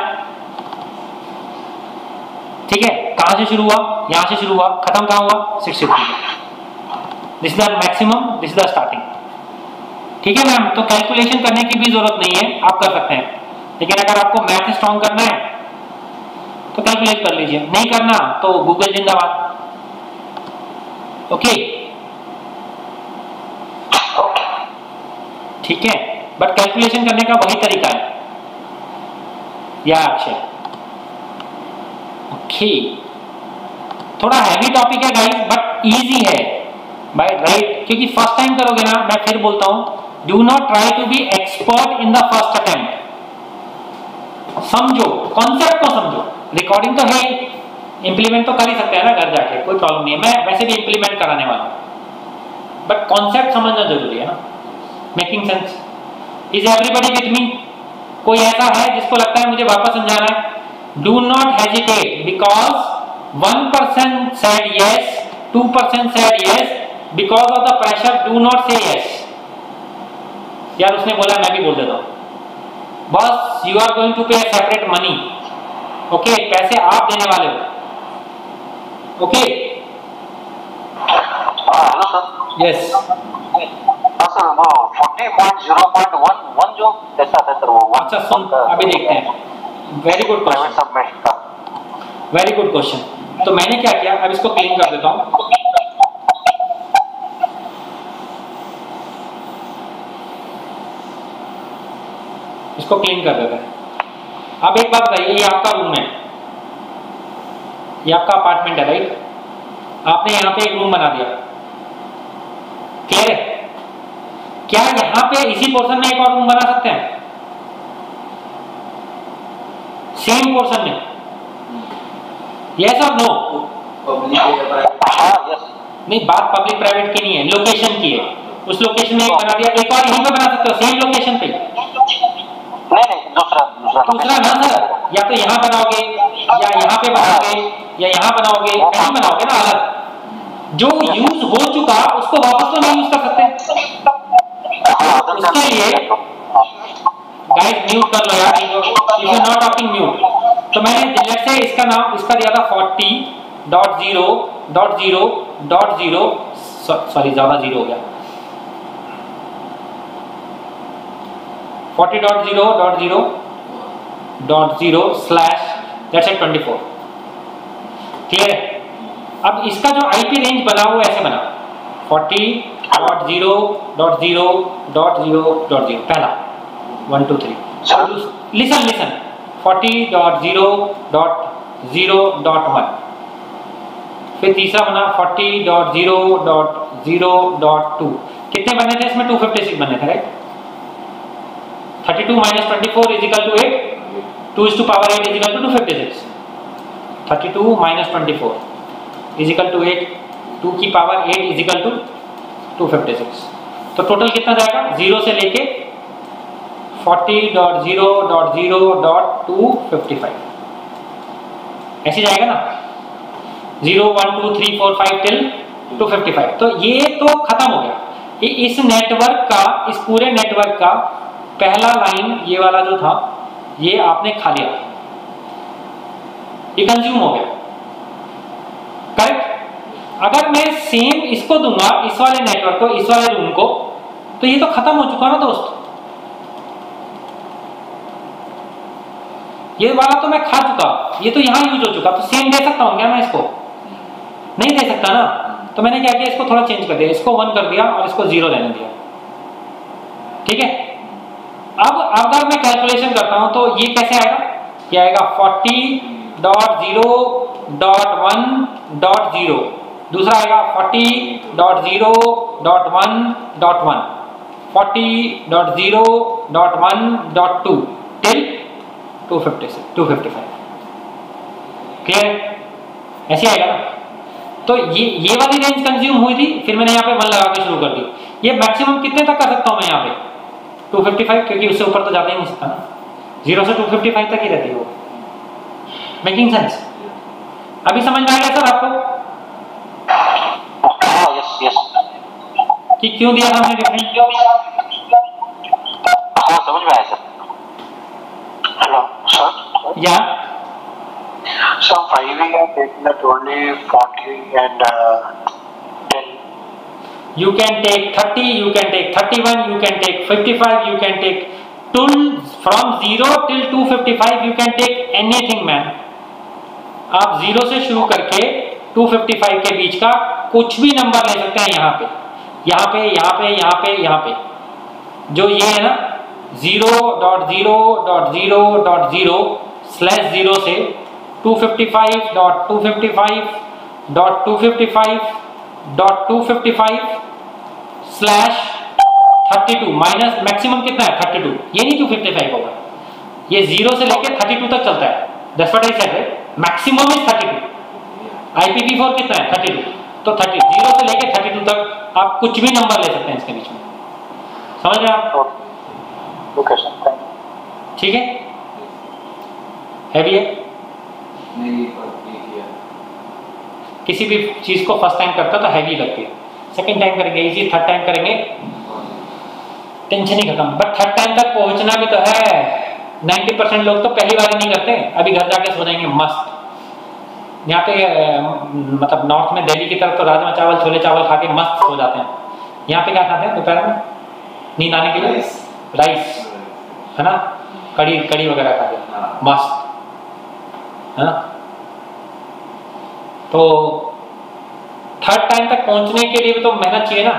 S1: ठीक है। कहां से शुरू हुआ, यहां से शुरू हुआ, खत्म कहां हुआ 63। This is the maximum, this is the starting, ठीक है मैम। तो कैलकुलेशन करने की भी जरूरत नहीं है, आप कर सकते हैं, लेकिन अगर आपको मैथ स्ट्रॉन्ग करना है तो कैलकुलेट कर लीजिए, नहीं करना तो गूगल जिंदाबाद। ओके ठीक है, बट कैलकुलेशन करने का वही तरीका है या अक्षय। ओके थोड़ा हैवी टॉपिक है गाइस, बट इजी है बाय राइट, क्योंकि फर्स्ट टाइम करोगे ना, मैं फिर बोलता हूं do not try to be expert in the first attempt. समझो कॉन्सेप्ट को, समझो, रिकॉर्डिंग तो है, इंप्लीमेंट तो कर ही सकते हैं ना घर जाके, कोई प्रॉब्लम नहीं है, मैं वैसे भी इंप्लीमेंट कराने वाला हूं, बट कॉन्सेप्ट समझना जरूरी है ना। Making sense? Is everybody with me? कोई ऐसा है जिसको लगता है मुझे वापस समझाना है? Do not hesitate, because 1% said yes, 2% said yes, because of the pressure do not say yes। यार उसने बोला, मैं भी बोल देता हूं, बस यू आर गोइंग टू पे सेपरेट मनी, ओके, पैसे आप देने वाले हो, okay.
S4: Hello sir.
S1: Yes
S4: sir वो 40.0.11 जो कैसा था सर वो?
S1: अच्छा सुन, अभी देखते हैं। वेरी गुड क्वेश्चन,
S4: सबमिट का
S1: वेरी गुड क्वेश्चन। तो मैंने क्या किया, अब इसको क्लीन कर देता हूं। इसको क्लीन कर देते हैं। अब एक बात बताइए, ये आपका रूम है, ये आपका अपार्टमेंट है, राइट। आपने यहाँ पे एक रूम बना दिया, क्लियर है? क्या यहाँ पे इसी पोर्शन में एक और रूम बना सकते हैं, सेम पोर्शन में? यस और नो? नहीं, बात पब्लिक प्राइवेट की नहीं है, लोकेशन की है। उस लोकेशन में एक बना दिया, एक और यहीं पे बना सकते हो, सेम लोकेशन पे।
S4: नहीं दूसरा
S1: ना सर, या तो यहाँ बनाओगे या यहाँ पे बनाओगे या यहाँ बनाओगे, कहीं बनाओगे ना अलग। जो यूज हो चुका उसको वापस तो नहीं यूज कर सकते। उसके लिए गाइस म्यूट कर लो यार, if you are not talking mute. तो मैंने लेट्स से इसका नाम इसका दिया था 40.0.0.0, सॉरी ज्यादा जीरो हो गया, 40.0.0.0 स्लैश लेट्स से 24, क्लियर है? अब इसका जो आईपी रेंज बना वो ऐसे बना 40.0.0.0.0 पहला 1 2 3। लिसन 40.0.0.1, फिर तीसरा बना 40.0.0.2। कितने बने थे इसमें? 256 बने थे, right. 32 minus 24 is equal to 8, 2 is to power 8 is equal to 256। 32 minus 24 is equal to 8, 2 की पावर 8 is equal to 256। तो टोटल कितना जाएगा? 0 से लेके 40.0.0.255 ऐसे जाएगा ना, 0 1 2 3 4 5 टिल 255। तो ये तो खत्म हो गया। इस नेटवर्क का, इस पूरे नेटवर्क का पहला लाइन ये वाला जो था ये आपने खा लिया, ये कंज्यूम हो गया, करेक्ट। अगर मैं सेम इसको दूंगा, इस वाले नेटवर्क को, इस वाले रूम को, तो ये तो खत्म हो चुका ना दोस्त, ये वाला तो मैं खा चुका, ये तो यहां यूज हो चुका, तो सेम दे सकता हूं क्या मैं इसको? नहीं दे सकता ना। तो मैंने क्या किया, इसको थोड़ा चेंज कर दिया, इसको 1 कर दिया और इसको 0 रहने दिया, ठीक है। अब अगर मैं कैलकुलेशन करता हूं तो ये कैसे आएगा, ये आएगा 40.0.1.0, दूसरा आएगा 40.0.1.1, 40.0.1.2 टिल 255, क्लियर? ऐसे आएगा ना। तो ये वाली रेंज कंज्यूम हुई थी, फिर मैंने यहाँ पे 1 लगा के शुरू कर दी। ये मैक्सिमम कितने तक कर सकता हूँ मैं यहाँ पे? 255, क्योंकि उससे ऊपर तो जाता ही नहीं सकता ना, 0 से 255 तक ही रहती है वो। Making sense? अभी समझ में आ गया सर आपको?
S4: यस
S1: कि क्यों दिया था हमने डिफरेंट?
S4: हाँ समझ में आया सर।
S6: Hello, sir.
S1: या
S6: So 5 we are taking that only 40 and 10.
S1: you can take 30, you can take 31, you can take 55, you can take till from 0 till 255, you can take anything man। आप 0 से शुरू करके 255 के बीच का कुछ भी नंबर ले सकते हैं। यहाँ पे यहाँ पे यहाँ पे यहाँ पे यहाँ पे जो ये है ना 0.0.0.0/0 से 255.255.255/32 माइनस मैक्सिमम कितना है 32, ये नहीं 255 होगा, ये 0 से लेके 32 तक चलता है। That's what I said, maximum is 32। IPv4 कितना है 32, तो 0 से लेके 32 तक आप कुछ भी नंबर ले सकते हैं इसके बीच में। समझ रहे हैं आप?
S6: Okay, sir. Thank you.
S1: ठीक है, हैवी है। किसी भी चीज को फर्स्ट टाइम करता तो हैवी लगती है, सेकंड टाइम करेंगे इजी, थर्ड टाइम करेंगे टेंशन ही खत्म। बट थर्ड टाइम तक पहुंचना भी तो है। 90% लोग तो पहली बार ही नहीं करते, अभी घर जाके सो जाएंगे मस्त। यहाँ पे मतलब नॉर्थ में दिल्ली की तरफ तो राजमा चावल छोले चावल खा के मस्त सो जाते हैं। यहाँ पे क्या खाते हैं दोपहर में नींद आने के लिए? राइस है ना, कड़ी वगैरह खाते हैं मस्त, है ना। तो थर्ड टाइम तक पहुंचने के लिए भी तो मेहनत चाहिए ना,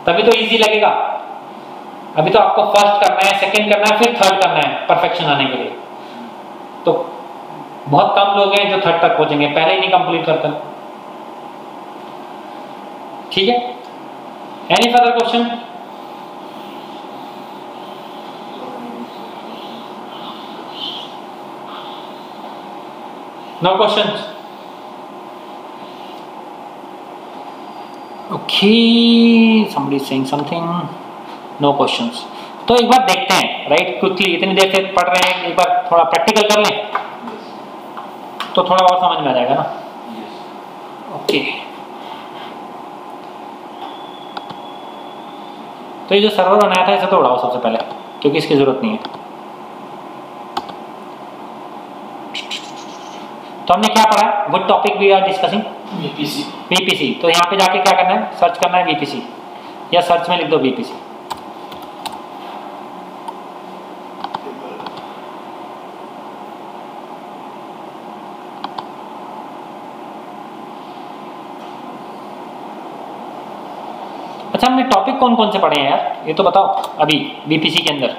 S1: तभी तो इजी लगेगा। अभी तो आपको फर्स्ट करना है, सेकंड करना है, फिर थर्ड करना है परफेक्शन आने के लिए। तो बहुत कम लोग हैं जो थर्ड तक पहुंचेंगे, पहले ही नहीं कंप्लीट करते। ठीक है, any further question? No questions? Okay, somebody is saying something, no questions। तो एक बार देखते हैं राइट क्विकली, इतनी देर से पढ़ रहे हैं, एक बार थोड़ा प्रैक्टिकल कर लें तो थोड़ा और समझ में आ जाएगा ना। ओके, तो ये जो सर्वर बनाया था इसे तो उड़ाओ सबसे पहले, क्योंकि इसकी जरूरत नहीं है। तो हमने क्या पढ़ा? Good topic we are discussing VPC। तो यहाँ पे जाके क्या करना है, सर्च करना है VPC, या सर्च में लिख दो VPC। अच्छा, हमने टॉपिक कौन कौन से पढ़े हैं यार, ये तो बताओ अभी VPC के अंदर।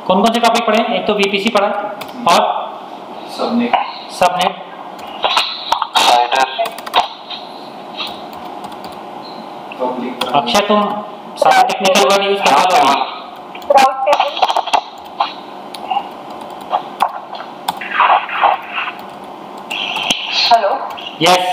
S1: कौन कौन से टॉपिक पढ़े हैं? एक तो VPC पढ़ा और सबनेट। अक्षय तुम सारे टेक्निकल वर्ड यूज कर रहे हो?
S3: Route table. Hello.
S1: Yes,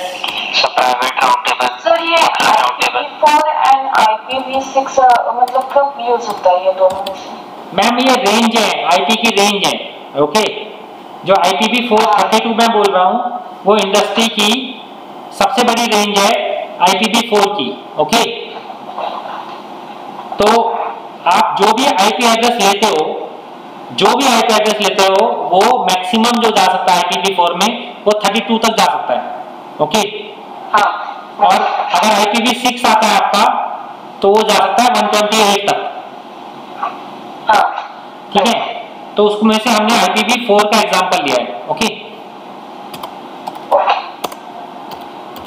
S5: private राउट टेबल।
S3: सर ये IPv4 and IPv6 मतलब कब यूज होता है ये दोनों में से?
S1: मैम ये रेंज है, IP की रेंज है। ओके, जो IPv4 32 मैं बोल रहा हूँ वो इंडस्ट्री की सबसे बड़ी रेंज है IPv4 की। ओके, तो आप जो भी IP एड्रेस लेते हो, वो मैक्सिमम जो जा सकता है IPv4 में वो 32 तक जा सकता है। ओके,
S3: हाँ,
S1: और अगर IPv6 आता है आपका तो वो जा सकता है 128 तक।
S3: हाँ,
S1: ठीक है, तो उसमें से हमने IPv4 का एग्जांपल लिया है। ओके,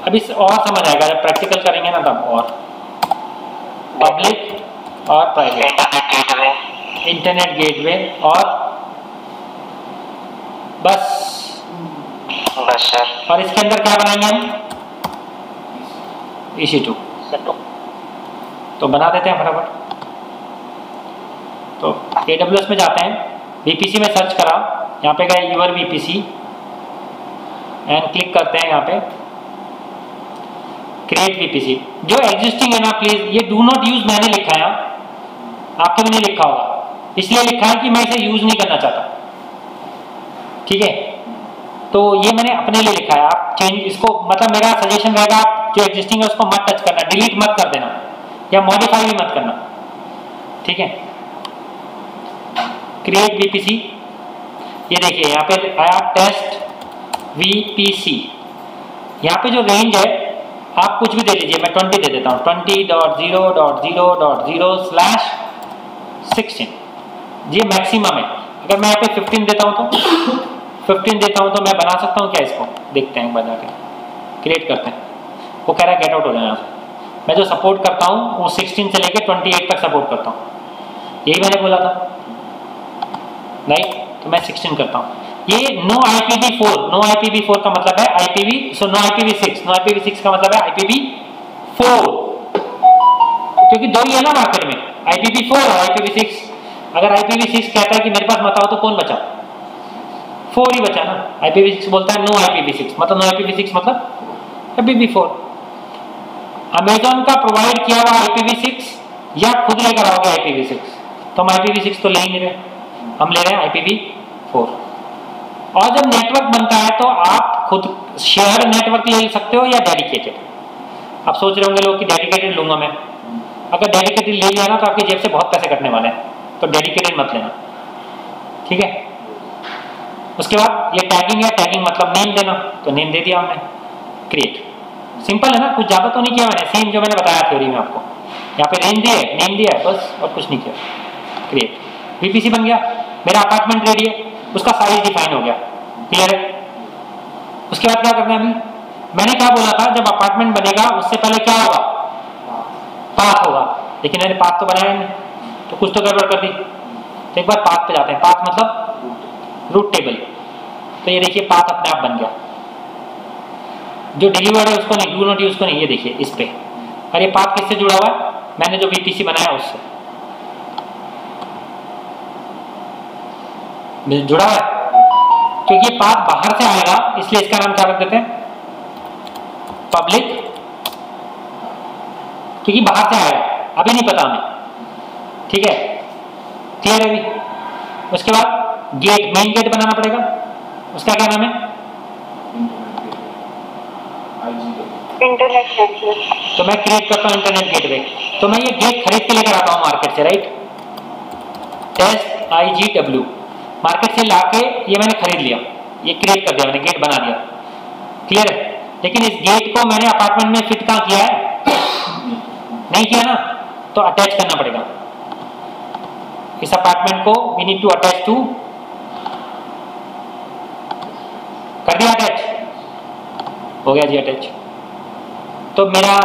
S1: अभी और समझ आएगा जब प्रैक्टिकल करेंगे ना, तब। और पब्लिक और प्राइवेट, इंटरनेट गेटवे और बस
S5: सर।
S1: और इसके अंदर क्या बनाएंगे हम? EC2 तो बना देते हैं फटाफट। तो AWS में जाते हैं, VPC में सर्च करा, यहाँ पे गए यूर VPC एंड क्लिक करते हैं यहाँ पे क्रिएट VPC। जो एग्जिस्टिंग है ना, प्लीज ये डू नॉट यूज मैंने लिखा है, आपके भी नहीं लिखा होगा, इसलिए लिखा है कि मैं इसे यूज नहीं करना चाहता। ठीक है, तो ये मैंने अपने लिए लिखा है, आप चेंज इसको, मतलब मेरा सजेशन रहेगा आप जो एग्जिस्टिंग है उसको मत टच करना, डिलीट मत कर देना या मॉडिफाई भी मत करना। ठीक है, क्रिएट VPC, ये देखिए यहाँ पे आया टेस्ट VPC। यहाँ पे जो रेंज है आप कुछ भी दे लीजिए, मैं 20 दे देता हूँ, 20.0.0.0/16 ये मैक्सिमम है। अगर मैं यहाँ पे 15 देता हूँ तो 15 देता हूँ तो मैं बना सकता हूँ क्या? इसको देखते हैं, बना के क्रिएट करते हैं। वो कह रहा है गेट आउट हो जाना। मैं जो सपोर्ट करता हूँ वो 16 से लेके 28 तक सपोर्ट करता हूँ, यही मैंने बोला था नहीं, तो मैं 16 करता हूँ। ये नो IPv4 का मतलब है नो IPv6 का मतलब है IPv4, क्योंकि दो ही है ना मार्केट में, IPv4 और IPv6। अगर IPv6 कहता है कि मेरे पास मत आओ तो कौन बचा? 4 ही बचा ना। IPv6 बोलता है नो IPv6, मतलब नो IPv6 मतलब IPv4। अमेजॉन का प्रोवाइड किया हुआ IPv6 या खुद लेकर आओगे IPv6, तो हम IPv6 तो ले ही नहीं रहे, हम ले रहे हैं IPv4। और जब नेटवर्क बनता है तो आप खुद शेयर नेटवर्क ले सकते हो या डेडिकेटेड। आप सोच रहे होंगे लोग कि डेडिकेटेड लूंगा मैं, अगर डेडिकेटेड ले लिया ना तो आपकी जेब से बहुत पैसे कटने वाले हैं, तो डेडिकेटेड मत लेना। ठीक है, उसके बाद ये टैगिंग है, टैगिंग मतलब नेम देना, तो नेम दे दिया हमने, क्रिएट। सिंपल है ना, कुछ ज़्यादा तो नहीं किया मैंने, सेम जो मैंने बताया थ्योरी में आपको। यहाँ पे रेंज दिए, नेम दिया, बस और कुछ नहीं किया, क्रिएट। VPC बन गया, मेरा अपार्टमेंट रेडी है, उसका साइज डिफाइन हो गया, क्लियर है। उसके बाद क्या करना है? अभी मैंने क्या बोला था, जब अपार्टमेंट बनेगा उससे पहले क्या होगा? पाथ होगा, लेकिन मैंने पाथ तो बनाया नहीं, तो कुछ तो गड़बड़ कर दी। तो एक बार पाथ पे जाते हैं, पाथ मतलब रूट टेबल। तो ये देखिए पाथ अपने आप बन गया, जो डिलीवर्ड है उसको नहीं, डू नॉट यूज को नहीं, ये देखिए इस पे। और ये पाथ किससे जुड़ा हुआ है? मैंने जो VPC बनाया उससे जुड़ा है, क्योंकि ये पाथ बाहर से आएगा, इसलिए इसका नाम क्या रख देते हैं? पब्लिक, क्योंकि बाहर से आएगा, अभी नहीं पता हमें। ठीक है, क्लियर है अभी। उसके बाद गेट, मेन गेट बनाना पड़ेगा, उसका क्या नाम है?
S3: Internet gateway.
S1: तो मैं क्रिएट करता हूँ इंटरनेट गेटवे। तो मैं ये गेट खरीद के लेकर आता हूँ मार्केट से, राइट? टेस्ट IGW मार्केट से लाके ये मैंने खरीद लिया, ये क्रिएट कर दिया मैंने, गेट बना दिया, क्लियर है। लेकिन इस गेट को मैंने अपार्टमेंट में फिट कहाँ किया है? नहीं किया ना, तो अटैच करना पड़ेगा इस अपार्टमेंट को। We need to attach to, कर दिया अटैच, हो गया जी अटैच। तो मेरा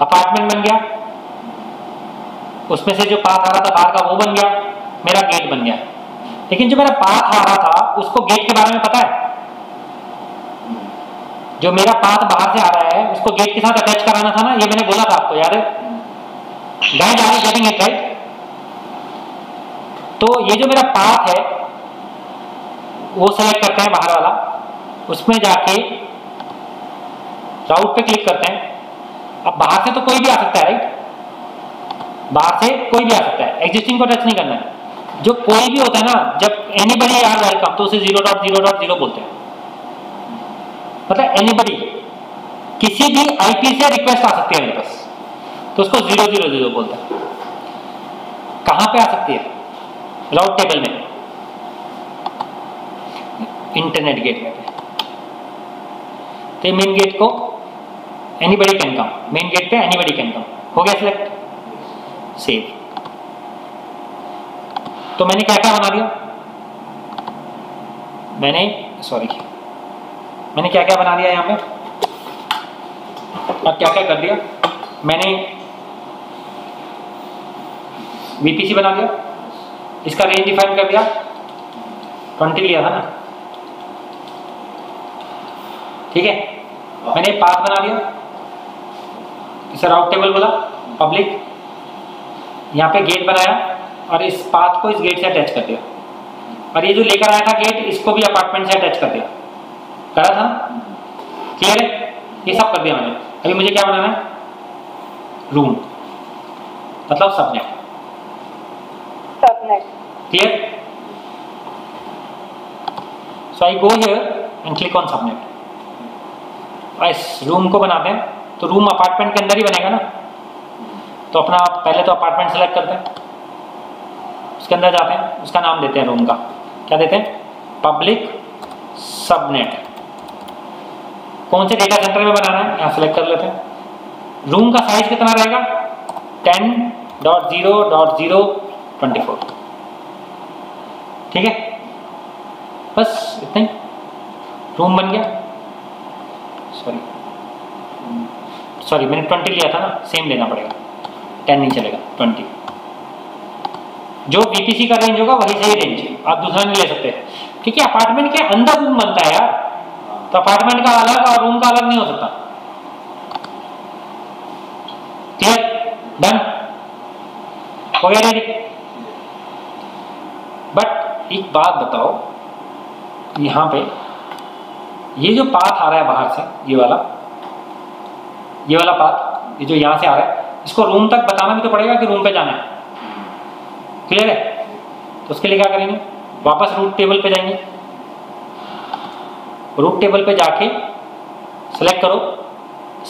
S1: अपार्टमेंट बन गया, उसमें से जो पाथ आ रहा था बाहर का वो बन गया, मेरा गेट बन गया। लेकिन जो मेरा पाथ आ रहा था उसको गेट के बारे में पता है? जो मेरा पाथ बाहर से आ रहा है उसको गेट के साथ अटैच कराना था ना, ये मैंने बोला था आपको, याद है? Guys are you getting it right? तो ये जो मेरा पाथ है वो सेलेक्ट करते हैं बाहर वाला, उसमें जाके राउट पे क्लिक करते हैं। अब बाहर से तो कोई भी आ सकता है, राइट? बाहर से कोई भी आ सकता है, एग्जिस्टिंग को टच नहीं करना है। जो कोई भी होता है ना, जब एनीबडी आर वेलकम तो उसे 0.0.0 बोलते हैं, मतलब एनीबडी। किसी भी आईपी से रिक्वेस्ट आ सकती है मेरे पास, तो उसको 000 बोलते हैं। कहां पे आ सकती है? राउट टेबल में, इंटरनेट गेटवे पे। तो मेन गेट को anybody can come, main gate पे एनीबडी कैन कम। हो गया सिलेक्ट, सेव। तो मैंने क्या क्या बना दिया, मैंने क्या क्या बना दिया यहाँ पे, और क्या क्या कर दिया मैंने। वीपीसी बना दिया, इसका रेंज डिफाइन कर दिया, 20 लिया था ना, ठीक है। मैंने पाथ बना दिया, इसे राउट टेबल बोला, पब्लिक। यहाँ पे गेट बनाया और इस पाथ को इस गेट से अटैच कर दिया, और ये जो लेकर आया था गेट, इसको भी अपार्टमेंट से अटैच कर दिया। करा था, क्लियर है? ये सब कर दिया मैंने। अभी मुझे क्या बनाना है? रूम, मतलब subnet. Clear? So I go here and click on subnet. इस रूम को बनाते हैं, तो रूम अपार्टमेंट के अंदर ही बनेगा ना, तो अपना पहले तो अपार्टमेंट सेलेक्ट करते हैं, उसके अंदर जाते हैं, उसका नाम देते हैं रूम का, क्या देते हैं? Public subnet. कौन से डेटा सेंटर में बनाना है, यहाँ सेलेक्ट कर लेते हैं। रूम का साइज कितना रहेगा? 10.0.0.24, ठीक है। बस इतना ही, रूम बन गया। सॉरी मैंने 20 लिया था ना, सेम लेना पड़ेगा, 10 नहीं चलेगा, 20। जो बीपीसी का रेंज होगा वही सही रेंज है, आप दूसरा नहीं ले सकते, क्योंकि अपार्टमेंट के अंदर रूम बनता है यार, तो अपार्टमेंट का अलग और रूम का अलग नहीं हो सकता। क्लियर? डन? हो गया रेडी? बट एक बात बताओ, यहाँ पे ये जो पाथ आ रहा है बाहर से, ये वाला पाथ, ये जो यहाँ से आ रहा है, इसको रूम तक बताना भी तो पड़ेगा कि रूम पे जाना है। क्लियर है? तो उसके लिए क्या करेंगे? वापस रूट टेबल पे जाएंगे, रूट टेबल पे जाके सेलेक्ट करो,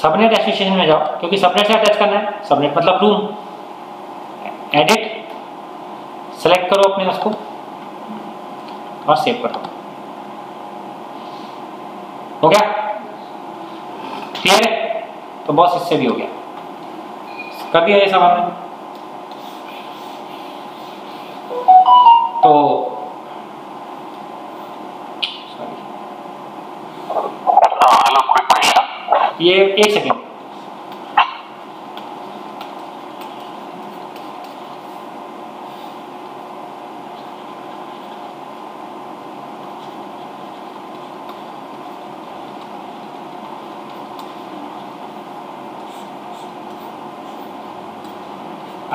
S1: सबनेट एसोसिएशन में जाओ, क्योंकि सबनेट से अटैच करना है, सबनेट मतलब रूम। एडिट, सेलेक्ट करो अपने उसको और सेव कर दो। हो गया? क्लियर है? तो बॉस इससे भी हो गया, कर दिया ये सब हमने। तो
S4: हेलो, क्विक क्वेश्चन।
S1: ये एक सेकेंड,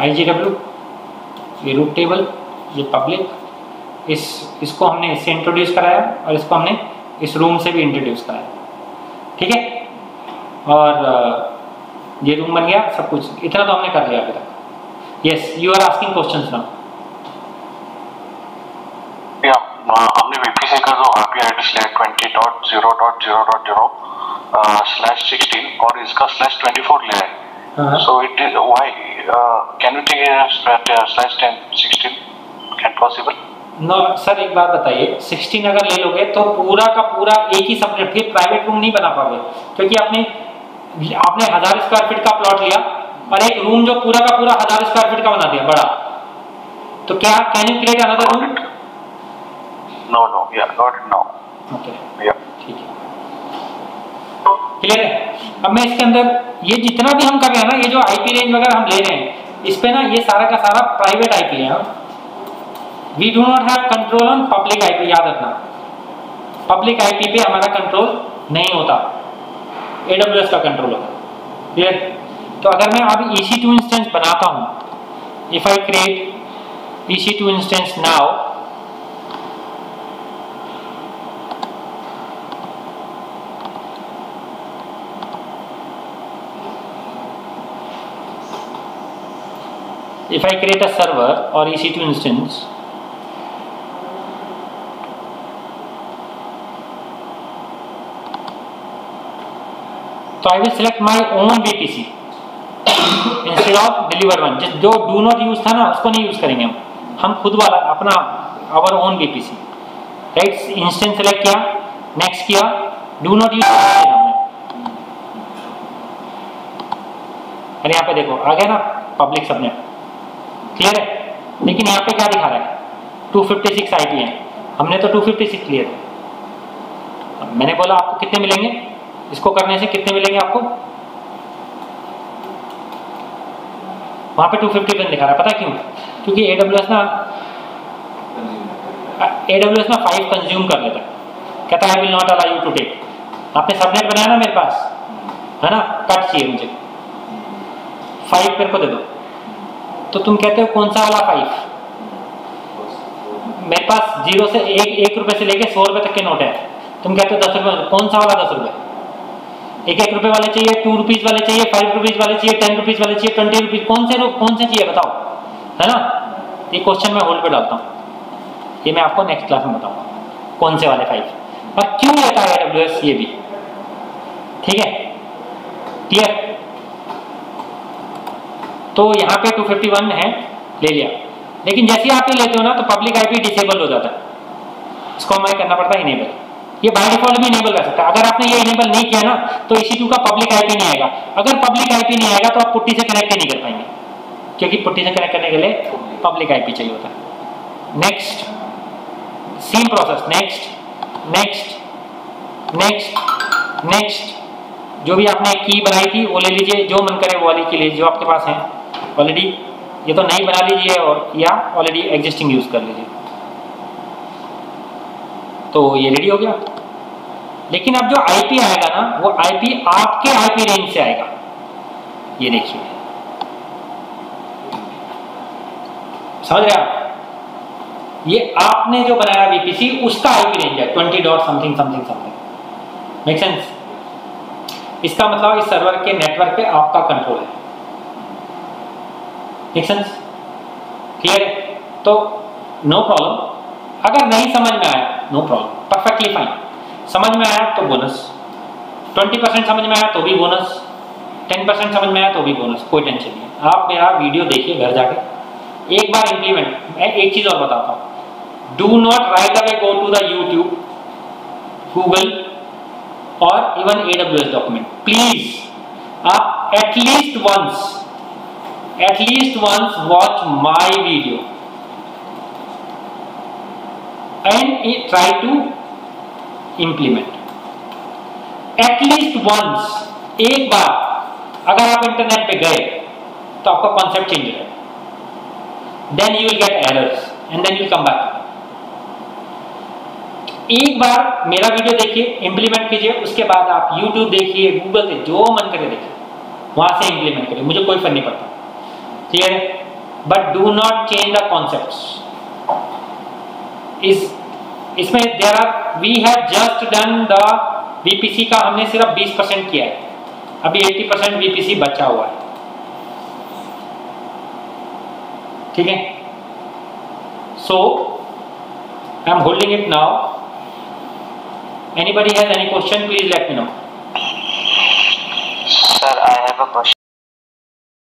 S1: IGW, ये रूट टेबल, ये पब्लिक, इसको हमने इससे इंट्रोड्यूस कराया और इसको हमने इस रूम से भी इंट्रोड्यूस कराया, ठीक है। और ये रूम बन गया, सब कुछ इतना तो हमने कर लिया अभी तक। Yes, you are asking questions now.
S4: हमने वीपीसी का जो आईपी एड्रेस लिया 20.0.0.0/16 और इसका /24 लिया है, so it is why can you take /16? Can possible?
S1: No sir, एक बात बताइए, 16 अगर ले लोगे तो पूरा का पूरा एक ही सबनेट, फिर प्राइवेट रूम नहीं बना पाओगे, क्योंकि आपने 1000 स्क्वायर फीट का प्लॉट लिया और एक रूम जो पूरा का पूरा 1000 स्क्वायर फीट का बना दिया बड़ा, तो क्या can you create another room?
S4: No, yeah, got it now.
S1: Okay,
S4: Yeah.
S1: ठीक है, क्लियर है। अब मैं इसके अंदर ये जितना भी हम कर रहे हैं ना, ये जो आईपी रेंज वगैरह हम ले रहे हैं, इस पे ना ये सारा का सारा प्राइवेट आईपी है। We do not have control on public IP, याद रखना, पब्लिक आईपी पे हमारा कंट्रोल नहीं होता, AWS का कंट्रोल होता है। क्लियर? तो अगर मैं अब EC2 इंस्टेंस बनाता हूं, if I create EC2 instance now, if I create a server or EC2 instance, तो तो I will select my own VPC instead of deliver one. जो डू नॉट यूज था ना उसको नहीं यूज करेंगे हम खुद वाला अपना our own VPC, right. Instance select किया, नेक्स्ट किया, डू नॉट यूज हमने। अरे यहाँ पे देखो आ गया ना पब्लिक सबनेट, क्लियर है। लेकिन यहाँ पे क्या दिखा रहा है 256 IP है, हमने तो 256 क्लियर है। मैंने बोला आपको कितने मिलेंगे, इसको करने से कितने मिलेंगे आपको, वहां पे 251 दिखा रहा है। पता क्यों? क्योंकि AWS ना 5 कंज्यूम कर लेता है, कहता है I will not allow you to take. आपने सबनेट बनाया ना मेरे पास, है ना, कट चाहिए मुझे 5 मेरे को दे दो, तो तुम कहते हो कौन सा वाला 5? मेरे पास 0 से 1 रुपए से लेके 100 रुपए तक के नोट है, तुम कहते हो 10 रुपए, कौन सा वाला 10 रुपए? 1 रुपए वाले चाहिए, 2 रुपीज वाले चाहिए, 5 रुपीज वाले चाहिए, 10 रुपीज वाले चाहिए, 20 रुपीज, कौन से चाहिए बताओ, है ना। ये क्वेश्चन मैं होल्ड पे डालता हूँ, ये मैं आपको नेक्स्ट क्लास में बताऊंगा कौन से वाले 5 और क्यों लेता है AWS, ये भी ठीक है, क्लियर। तो यहाँ पे 251 है, ले लिया। लेकिन जैसे ही आप ये लेते हो ना तो पब्लिक IP डिसेबल हो जाता है, इसको हमें करना पड़ता है इनेबल। ये बाय डिफॉल्ट भी इनेबल कर सकता है। अगर आपने ये इनेबल नहीं किया ना तो EC2 का पब्लिक IP नहीं आएगा। अगर पब्लिक IP नहीं आएगा तो आप पुट्टी से कनेक्ट ही नहीं कर पाएंगे, क्योंकि पुट्टी से कनेक्ट करने के लिए पब्लिक IP चाहिए होता है। Next same process, next next next next. जो भी आपने की बनाई थी वो ले लीजिए, जो मन करे वो वाली की लीजिए जो आपके पास है ऑलरेडी, ये तो नई बना लीजिए और या ऑलरेडी एग्जिस्टिंग यूज कर लीजिए। तो ये रेडी हो गया। लेकिन अब जो IP आएगा ना वो IP आपके IP रेंज से आएगा, ये देखिए, समझ रहे आप? ये आपने जो बनाया VPC उसका IP रेंज है 20 dot something something something, make sense? इसका मतलब इस सर्वर के नेटवर्क पे आपका कंट्रोल है, मेक सेंस? क्लियर है? तो नो प्रॉब्लम। अगर नहीं समझ में आया नो प्रॉब्लम, परफेक्टली फाइन। समझ में आया तो बोनस, 20% समझ में आया तो भी बोनस, 10% समझ में आया तो भी बोनस, कोई टेंशन नहीं। आप मेरा वीडियो देखिए घर जाके, एक बार इंप्लीमेंट। मैं एक चीज और बताता हूँ, do not right away go to the YouTube, Google और इवन AWS डॉक्यूमेंट। प्लीज आप at least once watch my video and try to implement at least once. एक बार अगर आप इंटरनेट पे गए तो आपका कॉन्सेप्ट चेंज है, then you will get errors and then you will come back. एक बार मेरा वीडियो देखिए, इंप्लीमेंट कीजिए, उसके बाद आप YouTube देखिए, गूगल से जो मन करे देखिए, वहां से इंप्लीमेंट करिए, मुझे कोई फर्क नहीं पड़ता, क्लियर है? But do not change the concepts. इसमें we have just done the VPC का हमने सिर्फ 20% किया है, अभी 80% VPC बचा हुआ है, ठीक है? So I am holding it now. Anybody has any question? Please let me know.
S5: Sir, I have a question.